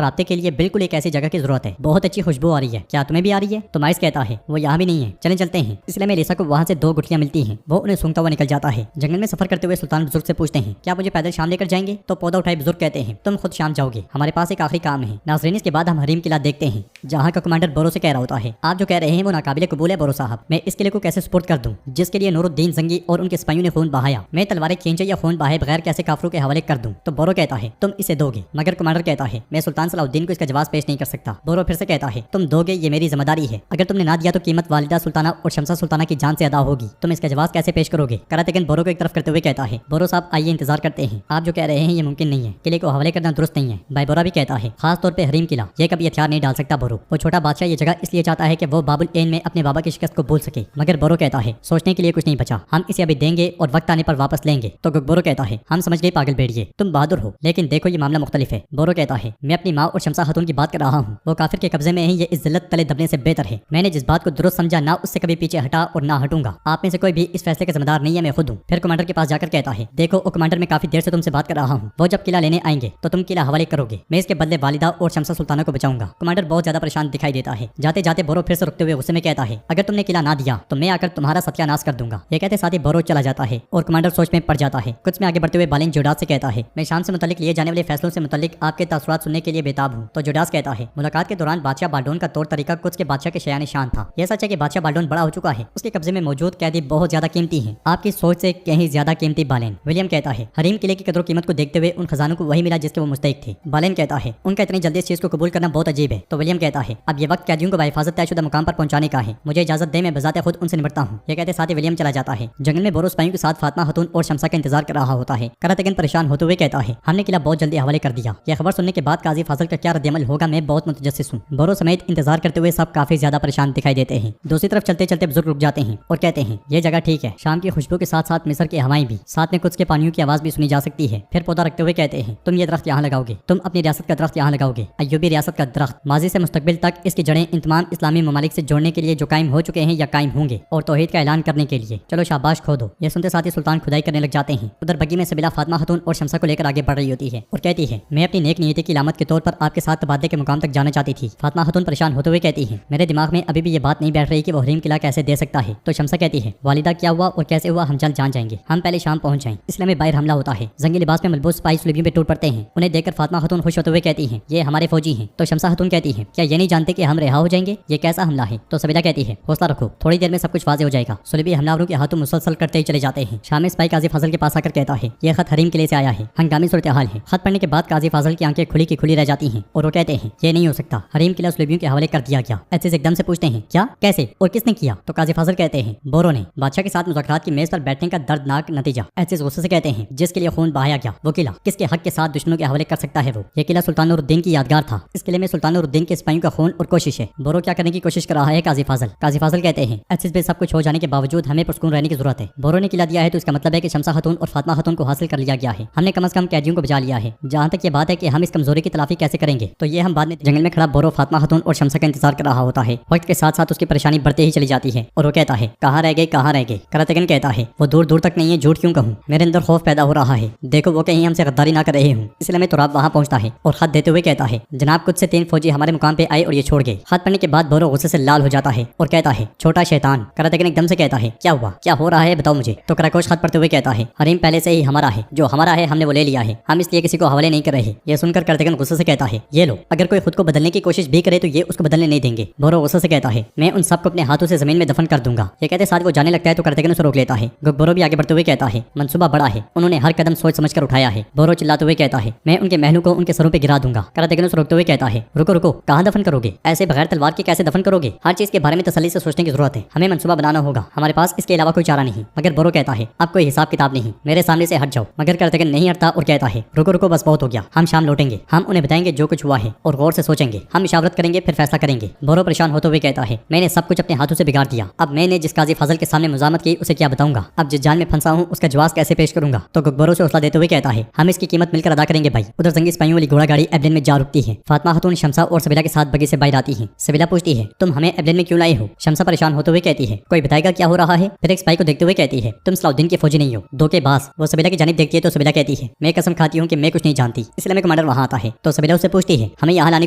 राब्ते के लिए बिल्कुल एक ऐसी जगह की जरूरत है, बहुत अच्छी खुशबू आ रही है, क्या तुम्हें भी आ रही है। तो माइस कहता है वो यहाँ भी नहीं है, चले चलते हैं। इसलिए में एलिसा को वहाँ से 2 गुठलियां मिलती हैं, वो उन्हें सूंघता हुआ निकल जाता है। जंगल में सफर करते हुए सुल्तान बुजुर्ग से पूछते हैं क्या मुझे पैदल शाम लेकर जाएंगे। तो पौधा उठाए बुजुर्ग कहते हैं तुम खुद शाम जाओगे, हमारे पास एक आखिरी काम है। नाज़रीन इसके बाद हम हरीम किला देखते हैं जहाँ का कमांडर बोरो से कह रहा होता है आप जो कह रहे हैं वो नाकाबिले कबूल है बोरो साहब, मैं इस किले को कैसे सुपुर्द कर दूं जिसके लिए नूरुद्दीन जंगी और उनके सिपाहियों ने खून बहाया, मैं तलवारें खींचे या खून बहाए बगैर कैसे काफरों के हवाले कर दूं। तो बोरो कहता है तुम इसे दोगे, मगर कमांडर कहता है मैं सुल्तान सलाहुद्दीन को इसका जवाब पेश नहीं कर सकता। बोरो फिर से कहता है तुम दोगे, ये मेरी जिम्मेदारी है, अगर तुमने ना दिया तो कीमत वालिदा सुल्ताना और शमसा सुल्ताना की जान से अदा होगी, तुम इसका जवाब कैसे पेश करोगे। करातेगन बोरो को एक तरफ करते हुए कहता है बोरो साहब आइए इंतजार करते हैं, आप जो कह रहे हैं ये मुमकिन नहीं है, किले को हवाले करना दुरुस्त नहीं है। भाई बोरा भी कहता है खास तौर पर हरीम किला ये कभी हथियार नहीं डाल सकता बोरो, वो छोटा बादशाह ये जगह इसलिए चाहता है कि वो बाबुल एन में अपने बाबा की शिकस्त को भूल सके, मगर बोरो कहता है सोचने के लिए कुछ नहीं बचा, हम इसे अभी देंगे और वक्त आने पर वापस लेंगे। तो बोरो कहता है, हम समझ गए पागल भेड़िए, तुम बहादुर हो, लेकिन देखो ये मामला मुख्तलिफ है। बोरो कहता है, मैं अपनी माँ और शमसा खातून की बात कर रहा हूँ, वो काफिर के कब्जे में है, ये इस जिल्लत तले दबने से बेहतर है। मैंने जिस बात को दुरुस्त समझा ना उससे कभी पीछे हटा और ना हटूंगा। आप में से कोई भी इस फैसले का जिम्मेदार नहीं है, मैं खुद हूँ। फिर कमांडर के पास जाकर कहता है, देखो ओ कमांडर, मैं काफी देर से तुमसे बात कर रहा हूँ, वो जब किला लेने आएंगे तो तुम किला हवाले करोगे, मैं इसके बदले वालिदा और शमसा सुल्ताना को बचाऊंगा। कमांडर बहुत ज्यादा परेशान दिखाई देता है। जाते जाते बोरो फिर से रुकते हुए गुस्से में कहता है, अगर तुमने किला ना दिया तो मैं आकर तुम्हारा सत्यानाश कर दूंगा। ये कहते साथ ही बोरो चला जाता है और कमांडर सोच में पड़ जाता है। कुछ में आगे बढ़ते हुए बालिन जोडास से कहता है, मैं शाम से मुतालिक लिए जाने वाले फैसलों से मुतालिक आपके तासुरात सुनने के लिए बेताब हूँ। तो जोडास कहता है, मुलाकात के दौरान बादशाह बाल्डोन का तौर तरीका कुछ के बादशाह के शयान शान था। यह सच है कि बादशाह बाल्डोन बड़ा हो चुका है, उसके कब्जे में मौजूद कैदी बहुत ज्यादा कीमती हैं, आपकी सोच से कहीं ज्यादा कीमती। बालेन विलियम कहता है, हरीम किले की कदर कीमत को देखते हुए उन खजानों को वही मिला जिसके वो मुस्तहिक थे। बालेन कहता है, उनका इतनी जल्दी इस चीज को कबूल करना बहुत अजीब है। तो विलियम कहता है, अब ये वक्त कैदियों को बाहिफाजत तयशुदा मुकाम पर पहुंचाने का है, मुझे इजाजत दे, मैं बजाते खुद उनसे निपटता हूँ। ये कहते साथ ही विलियम चला जाता है। जंगल में बोरो सिपाहियों के साथ फातिमा खातून और शमसा का इंतजार कर रहा होता है। करातेगन परेशान होते हुए कहता है, हमने किला बहुत जल्दी हवाले कर दिया। यह खबर सुनने के बाद काजी फाजिल का क्या रद्दअमल होगा, मैं बहुत मुतजस्सिस हूँ। बोरो समेत इंतजार करते हुए सब काफी ज्यादा परेशान दिखाई देते हैं। दूसरी तरफ चलते चलते बुजुर्ग रुक जाते हैं और कहते हैं, ये जगह ठीक है, शाम की खुशबू के साथ साथ मिस्र की हवाएं भी, साथ में कुछ के पानियों की आवाज भी सुनी जा सकती है। फिर पौधा रखते हुए कहते हैं, तुम ये दरख्त यहाँ लगाओगे, तुम अपनी रियासत का दरख्त यहाँ लगाओगे, अय्यूबी रियासत का दरख्त माजी से मुस्तकबिल तक इसकी जड़ें इन तमाम इस्लामी ममालिक से जोड़ने के लिए जो कायम हो चुके हैं या कायम होंगे, और तौहीद का ऐलान करने के लिए। चलो शाबाश खो दो। ये सुनते साथ ही सुल्तान खुदाई करने लग जाते हैं। उधर बगी में सबीला फातिमा खातून और शमसा को लेकर आगे बढ़ रही होती है और कहती है, मैं अपनी नेक नीयती की इलामत के तौर पर आपके साथ तबादले के मुकाम तक जाना चाहती थी। फातिमा खातून परेशान होते हुए कहती है, मेरे दिमाग में अभी भी ये बात नहीं बैठ रही कि वो हरीम किला कैसे दे सकता है। तो शमसा कहती है, वालिदा क्या हुआ और कैसे हुआ हम जल्द जान जाएंगे, हम पहले शाम पहुंच जाएं। इसलिए में बाहर हमला होता है। जंगी लिबास में मलबूस सिपाही सुलेबियों पे टूट पड़ते हैं। उन्हें देखकर फातिमा खातून खुश होते हुए कहती है, ये हमारे फौजी हैं। तो शमसा खातून कहती है, क्या ये नहीं जानते कि हम रिहा हो जाएंगे, ये कैसा हमला है। तो सबीला कहती है, हौसला रखो, थोड़ी देर में सब कुछ वाज़ेह हो जाएगा। सुलेबी हमलावरों के हाथों मुसलसल करते ही चले जाते हैं। शाम में सिपाही काजी फाजिल के पास आकर कहता है, यह खत हरीम किले से आया है, हंगामी सूरत हाल है। खत पढ़ने के बाद काजी फाजिल की आंखें खुली की खुली रह जाती हैं और वो कहते हैं, ये नहीं हो सकता, हरीम किला सुलेबियों के हवाले कर दिया गया। ऐसे एकदम से पूछते हैं, क्या, कैसे और किसने किया। तो काजी फाजिल कहते हैं, बोरो ने। बादशाह के साथ मुज़ाकरात की मेज पर बैठने का दर्दनाक नतीजा। ऐसे गुस्से से कहते हैं, जिसके लिए खून बहाया गया वो किला किसके हक के साथ दुश्मनों के हवाले कर सकता है। वो ये किला सुल्तानुरुद्दीन की यादगार था, इस किले में सुल्तानुरुद्दीन के सिपाहियों का खून और कोशिश है। बोरो क्या करने की कोशिश कर रहा है काजी फाजिल। काजी फाजिल कहते हैं, ऐसे पे सब कुछ हो जाने के बावजूद हमें पुरसुकून रहने की जरूरत है। बोरो ने किला दिया है तो इसका मतलब है कि शमसा खातून और फातिमा खातून को हासिल कर लिया गया है। हमने कम से कम कैदियों को बचा लिया है। जहाँ तक ये बात है कि हम इस कमजोरी की तलाफी कैसे करेंगे, तो ये हम बाद में। जंगल में खड़ा बोरो फातिमा खातून और शमसा का इंतजार कर रहा होता है। वक्त के साथ साथ उसकी परेशानी बढ़ते ही चली जाती है और वो कहता है, कहाँ रह गए, कहाँ रह गए। करातेगन कहता है, वो दूर दूर तक नहीं है, झूठ क्यों कहूँ, मेरे अंदर खौफ पैदा हो रहा है, देखो वो कहीं हमसे गद्दारी ना कर रहे हूँ। इसलिए मैं तुराब वहाँ पहुँचता है और खत देते हुए कहता है, जनाब कुछ से 3 फौजी हमारे मुकाम पे आए और ये छोड़ गए। खत पढ़ने के बाद बोरो गुस्से से लाल हो जाता है और कहता है, छोटा शैतान। करातेगन एकदम से कहता है, क्या हुआ, क्या हो रहा है, बताओ मुझे। तो कराकोश खत पढ़ते हुए कहता है, हरीम पहले से ही हमारा है, जो हमारा है हमने वो ले लिया है, हम इसलिए किसी को हवाले नहीं कर रहे। ये सुनकर करातेगन गुस्से से कहता है, ये लो, अगर कोई खुद को बदलने की कोशिश भी करे तो ये उसको बदलने नहीं देंगे। बोरो गुस्से से कहता है, मैं उन सबको अपने हाथों से जमीन में दफन कर दूंगा। ये कहते साथ वो जाने लगता है तो करातेगन उसे रोक लेता है। बोरो भी आगे बढ़ते हुए कहता है, मंसूबा बड़ा है, उन्होंने हर कदम सोच समझ कर उठाया है। बोरो चिल्लाते हुए कहता है, मैं उनके महलों को उनके सरों पे गिरा दूंगा। करातेगन उसे रोकते हुए कहता है, रुको रुको, कहाँ दफन करोगे, ऐसे बगैर तलवार के कैसे दफन करोगे, हर चीज के बारे में तसल्ली से सोचने की जरूरत है, हमें मंसूबा बनाना होगा, हमारे पास इसके अलावा कोई चारा नहीं। मगर बोरो कहता है, अब कोई हिसाब किताब नहीं, मेरे सामने से हट जाओ। मगर करातेगन नहीं हटता और कहता है, रुको रुको, बस बहुत हो गया, हम शाम लौटेंगे, हम उन्हें बताएंगे जो कुछ हुआ है और गौर से सोचेंगे, हम इशावरत करेंगे, फिर फैसला करेंगे। बोरो परेशान होते हुए कहता है, मैंने सब कुछ अपने हाथों से बिगाड़ दिया, अब मैंने जिस काजी फाजिल के सामने मुजामत की उसे क्या बताऊंगा, अब जिस जान में फंसा हूँ उसका जवाब कैसे पेश करूंगा। तो बोरो से हौसला देते हुए कहता है, हम इसकी कीमत मिलकर अदा करेंगे भाई। उधर जंगी सिपाहियों वाली घोड़ा गाड़ी एबलिन में जा रुकती है। फातिमा खातून शमसा और सबीला के साथ बगी से बाहर आती है। सबीला पूछती है, तुम हमें एबलिन में क्यों लाए हो। शमसा परेशान होते हुए कहती है, कोई बताएगा क्या हो रहा है। फिर एक सिपाही को देखते हुए कहती है, तुम सलाउद्दीन की फौजी नहीं हो, धोखेबाज। वो सबीला की जानिब देखती है तो सबीला कहती है, मैं कसम खाती हूँ कि मैं कुछ नहीं जानती, इसलिए मैं कमांडर वहाँ आता है। तो सबीला उससे पूछती है, हमें यहाँ लाने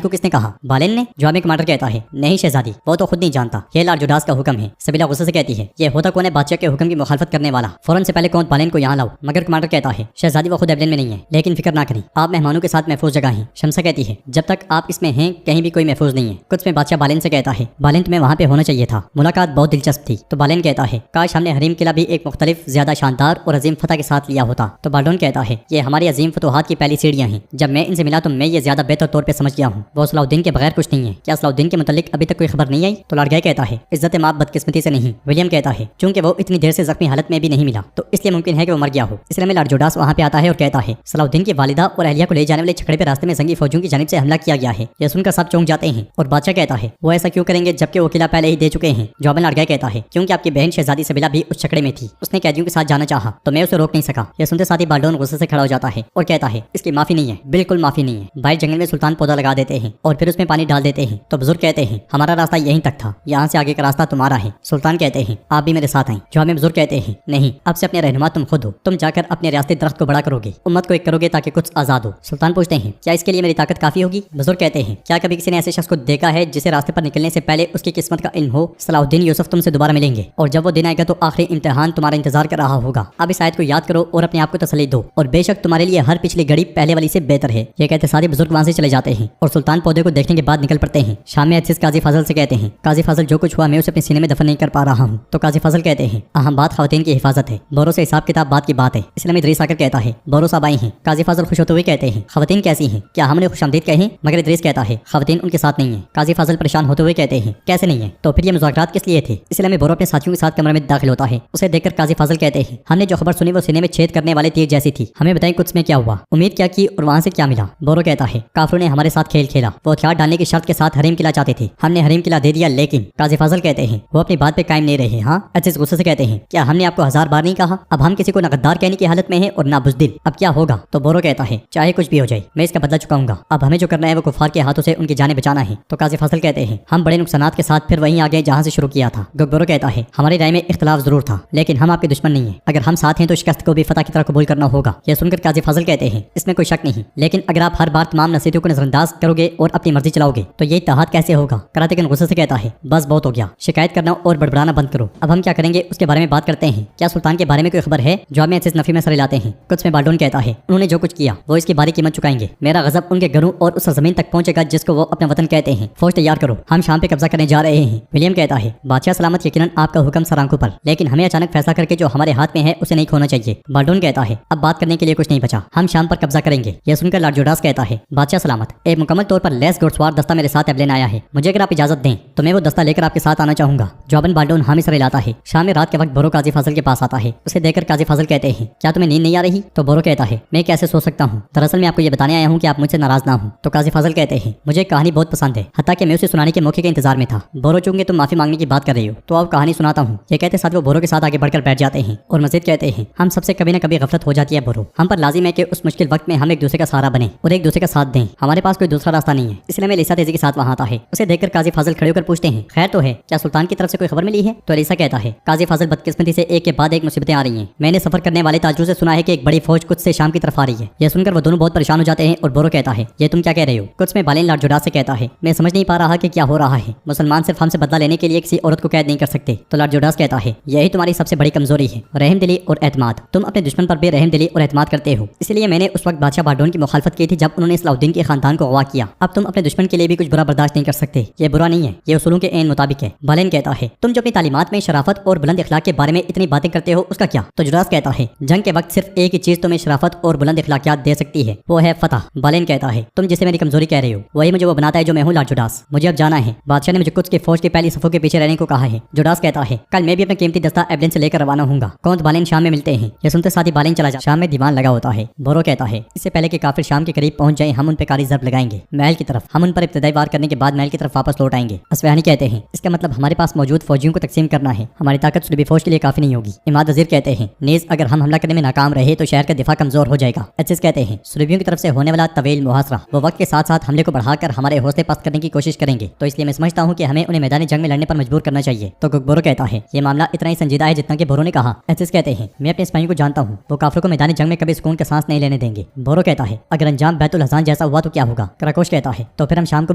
को किसने कहा, बालेन ने। जवाब में कमांडर कहता है, नहीं शहजादी, वो तो खुद नहीं जानता, ये लॉर्ड जोडास का हुक्म है। सबीला गुस्से से कहती है, ये होता कौन है बादशाह के हुक्म की मुखालफत करने वाला, फौरन से पहले कौन बालेन को यहाँ लाओ। मगर कमांडर कहता है, शहजादी वो खुद एबलिन में नहीं है, लेकिन फिक्र ना करें, आप मेहमानों के साथ महफूज जगह हैं। शमसा कहती है, जब तक आप इसमें हैं कहीं भी कोई महफूज नहीं है। कुछ में बादशाह बालेन से कहता है, बालेन तुम्हें वहाँ पे होना चाहिए था, मुलाकात बहुत दिलचस्प थी। तो बालेन कहता है, काश हमने हरीम किला भी एक मुख्तलिफ ज्यादा शानदार और अजीम फतह के साथ लिया होता। तो बाल्डोन कहता है, ये हमारी अजीम फतुहात की पहली सीढ़ियाँ हैं, जब मैं इनसे मिला तो मैं ये ज्यादा बेहतर तौर पर समझ गया हूँ, वो सलाउद्दीन के बगैर कुछ नहीं है। क्या सलाउद्दीन के मुतालिक अभी तक कोई खबर नहीं आई। तो लाडगाय कहता है, इज्जत माप बदकिस्मती से नहीं। विलियम कहता है, चूंकि वो इतनी देर से जख्मी हालत में भी नहीं मिला तो इसलिए मुमकिन है कि वो मर गया हो। इसलिए में लॉर्ड जोडास वहाँ पे आता है और कहता है, सलाउद्दीन की वालिदा और अहलिया को ले जाने वाले छकड़े पे रास्ते में जंगी फौजियों की जानिब से हमला किया गया है। यह सुनकर सब चौंक जाते हैं और बादशाह कहता है, वो ऐसा क्यों करेंगे जबकि वो किला पहले ही दे चुके हैं। जवाब में लाडगाय कहता है, क्योंकि आपकी बहन शहजादी सबीला भी उस छकड़े में थी, उसने कैदियों के साथ जाना चाहा तो मैं उसे रोक रोक नहीं सका। यह सुनते साथ ही बाल्डोन गुस्से से खड़ा हो जाता है और कहता है इसकी माफी नहीं है, बिल्कुल माफी नहीं है। बाहर जंगल में सुल्तान पौधा लगा देते हैं और फिर उसमें पानी डाल देते हैं तो बुजुर्ग कहते हैं हमारा रास्ता यहीं तक था, यहाँ से आगे का रास्ता तुम्हारा है। सुल्तान कहते हैं आप भी मेरे साथ आए। जवाब में बुजुर्ग कहते हैं नहीं, अब से अपने रहनुमा तुम खुद हो, तुम जाकर अपने रियासती दरख्त को बड़ा करोगे, उम्मत को एक करोगे ताकि कुछ आजाद हो। सुल्तान पूछते हैं क्या इसके लिए मेरी ताकत काफी होगी? बुजुर्ग कहते हैं क्या कभी किसी ने ऐसे शख्स को देखा है जिसे रास्ते पर निकलने से पहले उसकी किस्मत का इल्म हो? सलाहुद्दीन यूसुफ तुमसे दोबारा मिलेंगे और जब वो दिन आएगा तो आखिरी इम्तिहान तुम्हारा इंतजार कर रहा होगा। अब इस आयत को याद करो और अपने आप को तसल्ली दो और बेशक तुम्हारे लिए हर पिछली घड़ी पहले वाली से बेहतर है। ये कहते सारे बुजुर्ग वहां से चले जाते हैं और सुल्तान पौधे को देखने के बाद निकल पड़ते हैं। शाम में अजीज काजी फाजल से कहते हैं काजी फाजल जो कुछ हुआ मैं उसे अपने सीने में दफन नहीं कर पा रहा हूँ। तो काजी फाजल कहते हैं अहम बात खवातीन की हिफाजत है, बोरो से हिसाब किताब बात की बात है। इस्लामी इदरीस आकर कहता है बोरो साहब आई हैं। काजी फाजल खुश होते हुए कहते हैं खवातीन कैसी हैं, क्या हमने खुशामदीद कहे? मगर इदरीस कहता है खवातीन उनके साथ नहीं है। काजी फाजल परेशान होते हुए कहते हैं कैसे नहीं है, तो फिर ये मुज़ाकरात किस लिए थे? इसलिए बोरो अपने साथियों के साथ कमरे में दाखिल होता है। उसे देखकर काजी फाजल कहते हैं हमने जो खबर सुनी वो सीने में छेद करने वाले तीर जैसी थी, हमें बताएं कुछ में क्या हुआ, उम्मीद क्या की और वहाँ से क्या मिला? बोरो कहता है काफिरों ने हमारे साथ खेल खेला, वो हथियार डालने की शर्त के साथ हरीम किला चाहते थे, हमने हरीम किला दे दिया। लेकिन काजी फाजल कहते हैं वो अपनी बात पे कायम नहीं रहे। हाँ अजीज गुस्से से कहते हैं क्या हमने आपको 1000 बार नहीं कहा? अब हम किसी को न गद्दार कहने की हालत में है और ना बुज़दिल, अब क्या होगा? तो बोरो कहता है चाहे कुछ भी हो जाए मैं इसका बदला चुकाऊंगा, अब हमें जो करना है वो कुफार के हाथों से उनकी जानें बचाना है। तो काजी फाजल कहते हैं हम बड़े नुकसानात के साथ फिर वहीं आ गए जहाँ से शुरू किया था। बोरो कहता है हमारी राय में इख्तलाफ जरूर था लेकिन हम आपके दुश्मन नहीं है, अगर हम साथ हैं तो शिकस्त को भी फतह की तरह कबूल करना होगा। यह सुनकर काजी फाजल कहते हैं इसमें कोई शक नहीं, लेकिन अगर आप हर बार तमाम नसीहतों को नजरअंदाज करोगे और अपनी मर्जी चलाओगे तो ये इत्तेहाद कैसे होगा? करातेगन गुस्से से कहता है बस बहुत हो गया, शिकायत करना और बड़बड़ाना बंद करो, अब हम क्या करेंगे उसके बारे में बात करते हैं। क्या सुल्तान के बारे में कोई खबर है? जवाब में अजीज नफी में सर लाते हैं। कुछ में बाल्डोन कहता है उन्होंने जो कुछ किया वो इसकी भारी कीमत चुकाएंगे, मेरा गजब उनके घरों और उस जमीन तक पहुंचेगा जिसको वो अपना वतन कहते हैं। फौज तैयार करो, हम शाम पे कब्जा करने जा रहे हैं। विलियम कहता है बादशाह सलामत, यकीनन आपका हुक्म सर आंखों पर, लेकिन हमें अचानक फैसला करके जो हमारे हाथ में है उसे नहीं खोना चाहिए। बाल्डोन कहता है अब बात करने के लिए कुछ नहीं बचा, हम शाम पर कब्जा करेंगे। यह सुनकर लॉर्ड जोडास कहता है बादशाह सलामत, एक मुकम्मल तौर पर लैस घुड़सवार दस्ता मेरे साथ एबलेन आया है, मुझे अगर आप इजाजत दें तो मैं वो दस्ता लेकर आपके साथ आना चाहूंगा। जवाबन बाल्डोन हामी सर लाता है। शाम में रात के वक्त बोरो काजी फाजल के पास आता है। उसे देखकर काजी फाजल कहते हैं क्या तुम्हें नींद नहीं आ रही? तो बोरो कहता है मैं कैसे सो सकता हूँ, दरअसल मैं आपको ये बताने आया हूँ कि आप मुझसे नाराज ना हो। तो काजी फाजल कहते हैं मुझे कहानी बहुत पसंद है, हत्ता कि मैं उसे सुनाने के मौके के इंतजार में था। बोरो चूंकि तुम माफी मांगने की बात कर रही हो तो अब कहानी सुनाता हूँ। ये कहते साथ वो बोरो के साथ आगे बढ़कर बैठ जाते हैं और मजीद कहते हैं हम सबसे कभी न कभी गफलत हो जाती है बोरो, हम पर लाजिम है कि उस मुश्किल वक्त में हम एक दूसरे का सहारा बने और एक दूसरे का साथ दें, हमारे पास कोई दूसरा रास्ता नहीं है। इसलिए मैं लिसा तेजी के साथ वहाँ आता है। उसे देखकर काजी फाजल खड़े होकर पूछते हैं खैर तो है, क्या सुल्तान की तरफ से कोई खबर मिली है? तो लिसा कहता है काजी फाजल बदकिस्मती से एक के बाद एक मुसीबतें आ रही हैं, मैंने सफर करने वाले ताजरों से सुना है कि एक बड़ी फौज कुछ से शाम की तरफ आ रही है। यह सुनकर वो दोनों बहुत परेशान हो जाते हैं और बोरो कहता है ये तुम क्या कह रहे हो? कुछ में बालेन लॉर्ड जोडास से कहता है मैं समझ नहीं पा रहा कि क्या हो रहा है, मुसलमान सिर्फ हमसे बदला लेने के लिए किसी औरत को कैद नहीं कर सकते। तो लॉर्ड जोडास कहता है यही तुम्हारी सबसे बड़ी कमजोरी है, रहम दिली और एतमाद, तुम अपने दुश्मन पर भी रहम दिली और एतमाद करते हो। इसलिए मैंने उस वक्त बादशाह बाल्डोन की मुखालफत की थी जब उन्होंने सलाहुद्दीन के खानदान को अगवा किया। अब तुम अपने दुश्मन के लिए भी कुछ बुरा बर्दाश्त नहीं कर सकते, ये बुरा नहीं है, ये उसूलों के ऐन मुताबिक है। बालेन कहता है तुम जो अपनी तालीमात में शराफत और बुलंद इखलाक के बारे में इतनी बातें करते हो उसका क्या? तो जोडास कहता है जंग के वक्त सिर्फ एक ही चीज तुम्हें शराफत और बुलंद इखलाकियात दे सकती है, वो है फतह। बालेन कहता है तुम जिसे मेरी कमजोरी कह रहे हो वही मुझे वो बनाता है जो मैं हूँ लॉर्ड जोडास, मुझे अब जाना है, बादशाह ने मुझे कुछ की फौज की पहली सफों के पीछे रहने को कहा है। जोडास कहता है कल मैं भी अपना कीमती दस्ता एबलेन से लेकर रवाना हूँ, कौन बालेन शाम में मिलते हैं। ये सुनते साथ ही बालेन चला जाता। शाम में दीवान लगा होता है। बोरो कहता है इससे पहले कि काफिर शाम के करीब पहुंच जाए हम उन पे कारी ज़रब लगाएंगे महल की तरफ, हम उन पर इब्तदाई वार करने के बाद महल की तरफ वापस लौट आएंगे। असफहानी कहते हैं इसका मतलब हमारे पास मौजूद फौजियों को तकसीम करना है, हमारी ताकत सुलभी फौज के लिए काफी नहीं होगी। इमाद वजीर कहते हैं नीज अगर हम हमला करने में नाकाम रहे तो शहर का दिफा कमजोर हो जाएगा। अजीज कहते हैं सुलभियों की तरफ से होने वाला तवील मुहासरा वो वक्त के साथ साथ हमले को बढ़ाकर हमारे हौसले पस्त करने की कोशिश करेंगे, तो इसलिए मैं समझता हूँ कि हमें उन्हें मैदानी जंग में लड़ने पर मजबूर करना चाहिए। तो बोरो कहता है ये मामला इतना ही संजीदा है जितना कि बोरो ने कहा। अजीज कहते हैं मैं अपने सिपाहियों को जानता हूँ, वो काफिरों को मैदानी जंग में कभी सुकून का सांस नहीं लेने देंगे। बोरो कहता है अगर अंजाम बैतुल हसान जैसा हुआ तो क्या होगा? कराकोश कहता है तो फिर हम शाम को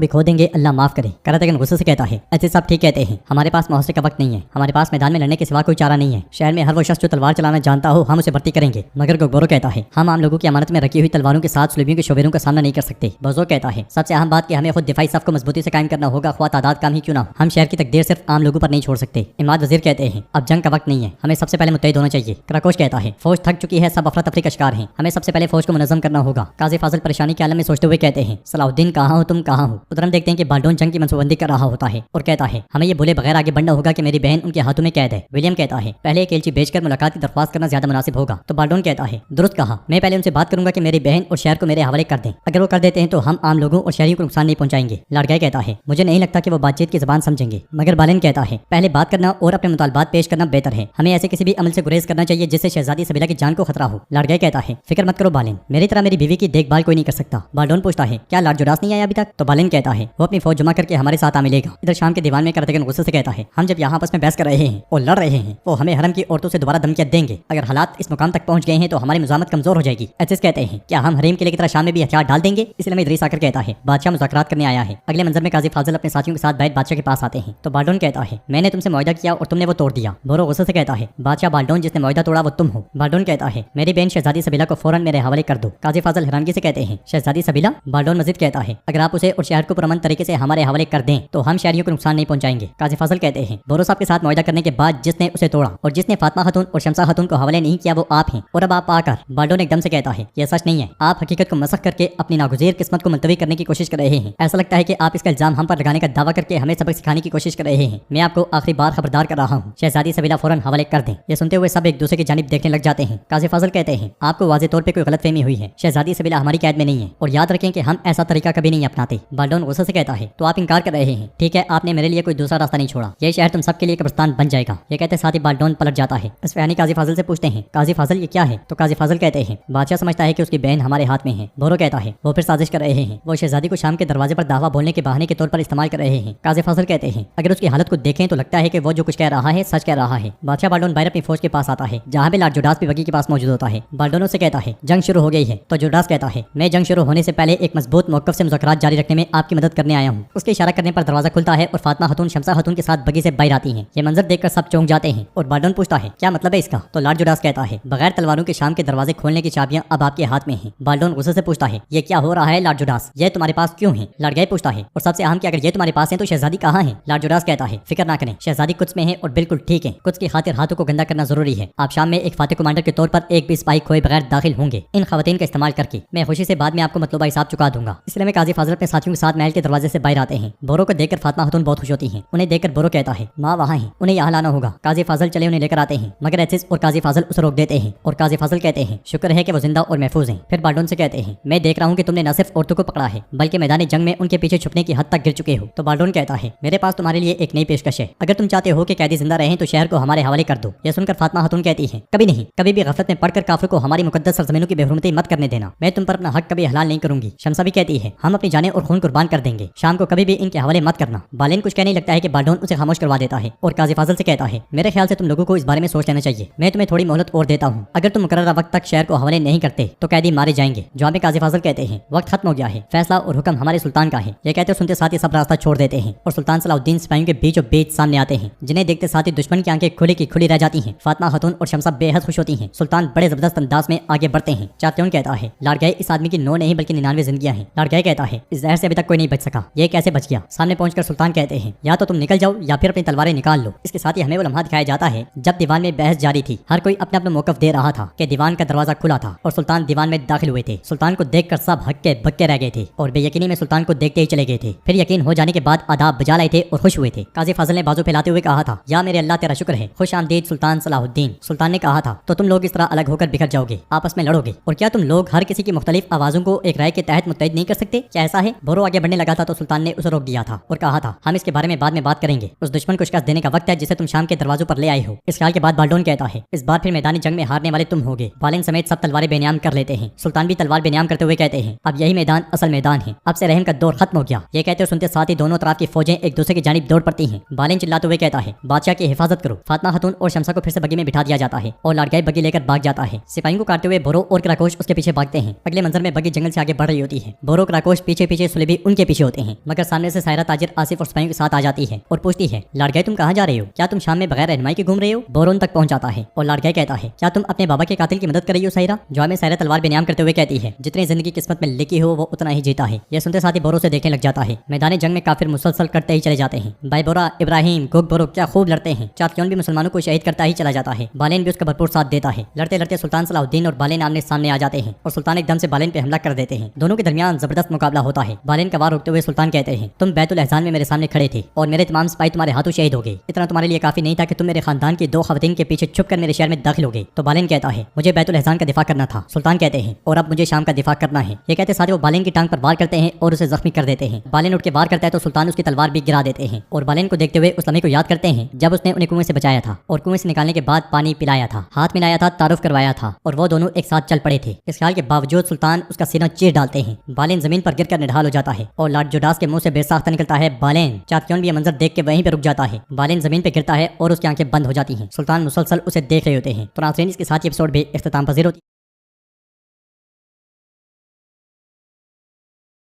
भी खो देंगे, अल्लाह माफ करे। करातेगन गुस्से से कहता है अजीज साहब ठीक कहते हैं, हमारे पास मुहासरे का वक्त नहीं है, हमारे पास मैदान में लड़ने के सिवा कोई चारा नहीं है। शहर में हर वो शख्स जो तलवार चलाना जानता हो हम उसे भर्ती करेंगे, मगर बोरो कहता है हम आम लोगों की अमानत में रखी हुई तलवारों के साथ सुलभियों के शोबेरों का सामना नहीं कर सकते। बोरो कहता है सबसे अहम बात कि हमें खुद दिफाई सफ को मजबूती से कायम करना होगा, ख्वाह तादाद कम ही क्यों ना हो, हम शहर की तकदीर सिर्फ आम लोगों पर नहीं छोड़ सकते। इमाद वजीर कहते हैं अब जंग का वक्त नहीं है, हमें सबसे पहले मुत्तहिद होना चाहिए। कराकोश कहता है फौज थक चुकी है, सब अफरा तफरी का शिकार है, हमें सबसे पहले फौज को मुनज़्ज़म करना होगा। काजी फाजिल परेशानी के आलम में सोचते हुए कहते हैं सलाहुद्दीन कहाँ हो, तुम कहाँ हो? उधर हम देखते हैं कि बाल्डोन जंग की मनसूबबंदी कर रहा होता है और कहता है हमें ये बोले बगैर आगे बढ़ना होगा कि मेरी बहन उनके हाथों में कैद है। विलियम कहता है पहले एक एलची भेजकर मुलाकात की दरख्वास्त करना ज्यादा मुनासिब होगा। तो बाल्डोन कहता है दुरुस्त कहा, मैं पहले उनसे बात करूंगा कि मेरी बहन और शहर को मेरे हवाले कर दें, अगर वो कर देते हैं तो हम आम लोगों और शहरियों को नुकसान नहीं पहुंचाएंगे। लड़गाई कहता है मुझे नहीं लगता कि वो बातचीत की जबान समझेंगे, मगर बालेन कहता है पहले बात करना और अपने मुतालबात पेश करना बेहतर है, हमें ऐसे किसी भी अमल से गुरेज करना चाहिए जिससे शहजादी सबीला की जान को खतरा हो। लॉर्ड गय कहता है फिक्र मत करो बालेन, मेरी तरह मेरी बीवी की देखभाल कोई नहीं कर सकता। बाल्डोन पूछता है क्या लॉर्ड जुडास नहीं आया अभी तक? तो बालेन कहता है वो अपनी फौज जमा करके हमारे साथ आ मिलेगा। इधर शाम के दीवान में करतगन गुस्से से कहता है हम जब यहाँ आपस में बहस कर रहे हैं और लड़ रहे हैं वो हमें हरम की औरतों से दोबारा धमकियां देंगे। अगर हालात इस मुकाम तक पहुंच गए हैं तो हमारी मुजामत कमजोर हो जाएगी। एसिस कहते हैं क्या हम हरीम किले की तरह शाम में भी हथियार डाल देंगे? इसलिए में इदरीस आकर कहता है बादशाह मुज़ाकरात करने आया है। अगले मंजर में काजी फाजिल अपने साथियों के साथ बैठ बादशाह के पास आते हैं तो बाल्डोन कहता है मैंने तुमसे मुआहदा किया और तुमने वो तोड़ दिया। बोरो गुस्से से कहता है बादशाह बाल्डोन जिसने मुआहदा तोड़ा वो तुम हो। बाल्डोन कहता है मेरी बहन शहजादी सबीला को फौरन मेरे हवाले कर दो। काजी फाजिल हैरानगी से कहते हैं शहजादी सबीला? बाल्डोन मजीद कहता है अगर आप उसे और शहर को पुरअमन तरीके से हमारे हवाले कर दें तो हम शहरियों को नुकसान नहीं पहुंचाएंगे। काजी फाजिल कहते हैं बोरो साहब के साथ मुआहदा करने के बाद जिसने उसे तोड़ा और जिसने फातिमा खातून और शमसा खातून को हवाले नहीं किया वो आप हैं और अब आप आकर। बाल्डोन एकदम से कहता है यह सच नहीं है, आप हकीकत को मसख करके अपनी नागुज़ीर किस्मत को मुलतवी करने की कोशिश कर रहे हैं। ऐसा लगता है कि आप इसका इल्जाम हम पर लगाने का दावा करके हमें सबक सिखाने की कोशिश कर रहे हैं। मैं आपको आखिरी बार खबरदार कर रहा हूँ, शहजादी सबीला फौरन हवाले कर दें। ये सुनते हुए सब एक दूसरे की जानिब देखने लग जाते हैं। काजी फाजिल कहते हैं आपको वाज़े तौर पे कोई गलतफहमी हुई है, शहजादी सबीला हमारी कैद में नहीं है और याद रखें कि हम ऐसा तरीका कभी नहीं अपनाते। बाल्डोन गुस्से से कहता है तो आप इनकार कर रहे हैं? ठीक है, आपने मेरे लिए कोई दूसरा रास्ता नहीं छोड़ा, ये शहर तुम सबके लिए कब्रिस्तान बन जाएगा। ये कहते साथ ही बाल्डोन पलट जाता है। इसफहानी काजी फाजिल से पूछते हैं काजी फाजिल ये क्या है? तो काजी फाजिल कहते हैं बादशाह समझता है कि उसकी बहन हमारे हाथ में है। बोरो कहता है वो फिर साजिश कर रहे हैं, वो शहजादी को शाम के दरवाजे पर दावा बोलने के बहाने के तौर पर इस्तेमाल कर रहे हैं। काजी फाजिल कहते हैं अगर उसकी हालत को देखें तो लगता है कि वो जो कुछ कह रहा है सच कह रहा है। बादशाह बाल्डोन बाहर अपनी फौज के पास आता है जहाँ पे लॉर्ड जुडास भी बगी के पास मौजूद होता है। बाल्डोन से कहता है जंग शुरू हो गई है। तो जुडास कहता है मैं जंग शुरू होने से पहले एक मजबूत मौक़िफ़ से मुज़ाकरात जारी रखने में आपकी मदद करने आया हूँ। उसके इशारा करने पर दरवाजा खुलता है और फातिमा खातून शमसा खातून के साथ बगी से बाहर आती हैं। ये मंजर देखकर सब चौंक जाते हैं और बाल्डोन पूछता है क्या मतलब है इसका? तो लॉर्ड जुडास कहता है बगैर तलवारों के शाम के दरवाजे खोलने की चाबियां अब आपके हाथ में हैं। बाल्डोन गुस्से से पूछता है ये क्या हो रहा है लॉर्ड जुडास, ये तुम्हारे पास क्यों है? लॉर्ड गय पूछता है और सबसे अहम कि अगर ये तुम्हारे पास है तो शहजादी कहाँ है? लॉर्ड जुडास कहता है फिक्र ना करें, शहजादी कुछ में है और बिल्कुल ठीक है। कुछ की खातिर हाथों को गंदा करना जरूरी है। आप शाम में एक फातिह कमांडर के तौर पर एक भी सिपाही खोए बगैर दाखिल होंगे। इन खवातीन का इस्तेमाल करके मैं खुशी से बाद में आपको मतलूबा हिसाब चुका दूंगा। इसलिए मैं काजी फाजिल अपने साथियों के साथ महल के दरवाजे से बाहर आते हैं। बोरो को देखकर फातिमा खातून बहुत खुश होती हैं। उन्हें देखकर बोरो कहता है माँ वहाँ है, उन्हें यहाँ लाना होगा। काजी फाजिल चले उन्हें लेकर आते हैं मगर एसिस और काजी फाजिल उसे रोक देते हैं और काजी फाजिल कहते हैं शुक्र है कि वो जिंदा और महफूज हैं। फिर बाल्डोन से कहते हैं मैं देख रहा हूँ कि तुमने न सिर्फ औरतों को पकड़ा है बल्कि मैदानी जंग में उनके पीछे छुपने की हद तक गिर चुके हो। तो बाल्डोन कहता है मेरे पास तुम्हारे लिए एक नई पेशकश है, अगर तुम चाहते हो कि कैदी जिंदा रहें तो शहर को हमारे हवाले कर दो। यह सुनकर फातिमा खातून कहती है कभी नहीं, कभी भी गफलत में पड़कर काफिर को हमारी मुकद्दस सरजमीनों की बेहुरमती मत करने देना। मैं तुम पर अपना हक कभी हलाल नहीं करूंगी। शमसा भी कहती है हम अपनी जानें और खून कुर्बान कर देंगे, शाम को कभी भी इनके हवाले मत करना। बालेन कुछ कहने लगता है कि बाल्डोन उसे खामोश करवा देता है और काजी फाजिल से कहता है मेरे ख्याल से तुम लोगों को इस बारे में सोच लेना चाहिए। मैं तुम्हें थोड़ी मोहलत और देता हूँ, अगर तुम मुकर्ररा वक्त तक शहर को हवाले नहीं करते तो कैदी मारे जाएंगे। जवाब में काजी फाजिल कहते हैं वक्त खत्म हो गया है, फैसला और हुक्म हमारे सुल्तान का है। ये कहते सुनते साथ ही सब रास्ता छोड़ देते हैं और सुल्तान सलाहुद्दीन सिपाहियों के बीचों बीच सामने आते हैं, जिन्हें देखते साथ ही दुश्मन की आंखें खुली की खुली रह जाती हैं। फातिमा खातून और शमसा बेहद खुश होती हैं। सुल्तान बड़े जबरदस्त अंदाज में आगे बढ़ते हैं। चात्योन कहता है लॉर्ड गय इस आदमी की 9 नहीं बल्कि 99 जिंदगियां हैं। लॉर्ड गय कहता है इस जहर से अभी तक कोई नहीं बच सका, ये कैसे बच गया? सामने पहुंचकर सुल्तान कहते हैं या तो तुम निकल जाओ या फिर अपनी तलवारें निकाल लो। इसके साथ ही हमें वो लम्हा दिखाया जाता है जब दीवान में बहस जारी थी। हर कोई अपना अपना मौकफ दे रहा था कि दीवान का दरवाजा खुला था और सुल्तान दीवान में दाखिल हुए थे। सुल्तान को देखकर सब हक्के बक्के रह गए थे और बेयकीनी में सुल्तान को देखते ही चले गए थे। फिर यकीन हो जाने के बाद आदाब बजा लाए थे और खुश हुए थे। काजी फाजिल ने बाजू फैलाते हुए कहा था या मेरे अल्लाह तेरा शुक्र है, खुश आमदीद सुल्तान सलाहुद्दीन। सुल्तान ने कहा था तो तुम लोग इस तरह अलग होकर बिखर जाओगे, आपस में लड़ोगे और क्या तुम लोग हर किसी की मुख्तलिफ आवाजों को एक राय के तहत मुत्तहिद नहीं कर सकते? क्या ऐसा है? बोरो आगे बढ़ने लगा था तो सुल्तान ने उसे रोक दिया था और कहा था हम इसके बारे में बाद में बात करेंगे। उस दुश्मन को शिकस्त देने का वक्त है जिसे तुम शाम के दरवाजों पर ले आए हो। इस ख्याल के बाद बाल्डोन कहता है इस बार फिर मैदानी जंग में हारने वाले तुम होगे। बालेन समेत सब तलवारें बेनियाम कर लेते हैं। सुल्तान भी तलवार बेनियाम करते हुए कहते हैं अब यही मैदान असल मैदान है, अब से रहम का दौर खत्म हो गया। ये कहते सुनते साथ ही दोनों तरफ की फौजें एक दूसरे की जानिब दौड़ पड़ती हैं। बालेन चिल्लाते हुए कहता है बादशाह की हिफाजत करो। फातिमा खातून और शमसा को फिर से बगी में बिठा दिया जाता है और लॉर्ड गय बगी लेकर भाग जाता है। सिपाहियों को काटते हुए बोरो और क्राकोश उसके पीछे भागते हैं। अगले मंजर में बगी जंगल से आगे बढ़ रही होती है। बोरो क्राकोश पीछे पीछे, सुलेबी उनके पीछे होते हैं मगर सामने से सायरा ताजिर आसिफ और सिपाहियों के साथ आ जाती है और पूछती है लॉर्ड गय तुम कहाँ जा रहे हो? क्या तुम शाम में बगैर रहनुमाई के घूम रहे हो? बोरो उन तक पहुंच जाता है और लॉर्ड गय कहता है क्या तुम अपने बाबा के कातिल की मदद कर रही हो सायरा? जवाब में सायरा तलवार बेनियाम करते हुए कहती है जितनी जिंदगी किस्मत में लिखी हो वो उतना ही जीता है। यह सुनते साथ ही बोरो से देखने लग जाता है। मैदानी जंग में काफिर मुसलसल करते ही चले जाते हैं। बाइबोरा, इब्राहिम, गोग बोरो क्या खूब लड़ते हैं। चात्योन भी मुसलमानों को शहीद करता ही चला जाता है। बालेन भी उसका भरपूर साथ देता है। लड़ते लड़ते सुल्तान सलाहुद्दीन और बालेन आमने सामने आ जाते हैं और सुल्तान एकदम से बालेन पे हमला कर देते हैं। दोनों के दरमियान जबरदस्त मुकाबला होता है। बालेन का वार रोकते हुए सुल्तान कहते हैं तुम बैतुल एहसान में मेरे सामने खड़े थे और मेरे तमाम सिपाही तुम्हारे हाथों शहीद हो गए। इतना तुम्हारे लिए काफी नहीं था कि तुम मेरे खानदान की 2 खवातीन के पीछे छुप कर मेरे शहर में दाखिल हो गए। तो बालेन कहता है मुझे बैतुल एहसान का दिफा करना था। सुल्तान कहते हैं और अब मुझे शाम का दिफा करना है। ये कहते सारे वो बालेन की टांग पर वार करते हैं और उसे जख्मी कर देते हैं। बालेन उठ के वार करता है तो सुल्तान उसकी तलवार भी गिरा देते हैं और बालेन को देखते हुए उस लम्हे को याद करते हैं जब उसने उन्हें कुएं से बचाया था और कुएं से निकालने के बाद पानी पिलाया था। हाथ मिलाया था, तारुफ करवाया था और वो दोनों एक साथ चल पड़े थे। इस ख्याल के बावजूद सुल्तान उसका सीना चीर डालते हैं। बालेन जमीन पर गिरकर निढाल हो जाता है और लॉर्ड जुडास के मुंह से बेसाख्ता निकलता है बालेन। चातक्योन भी ये मंजर देख के वहीं पे रुक जाता है। बालेन जमीन पे गिरता है और उसकी आंखें बंद हो जाती हैं। सुल्तान मुसलसल उसे देख रहे होते हैं। तो नाज़रीन, इसके साथ ही एपिसोड भी इख्तिताम पजीर होती है।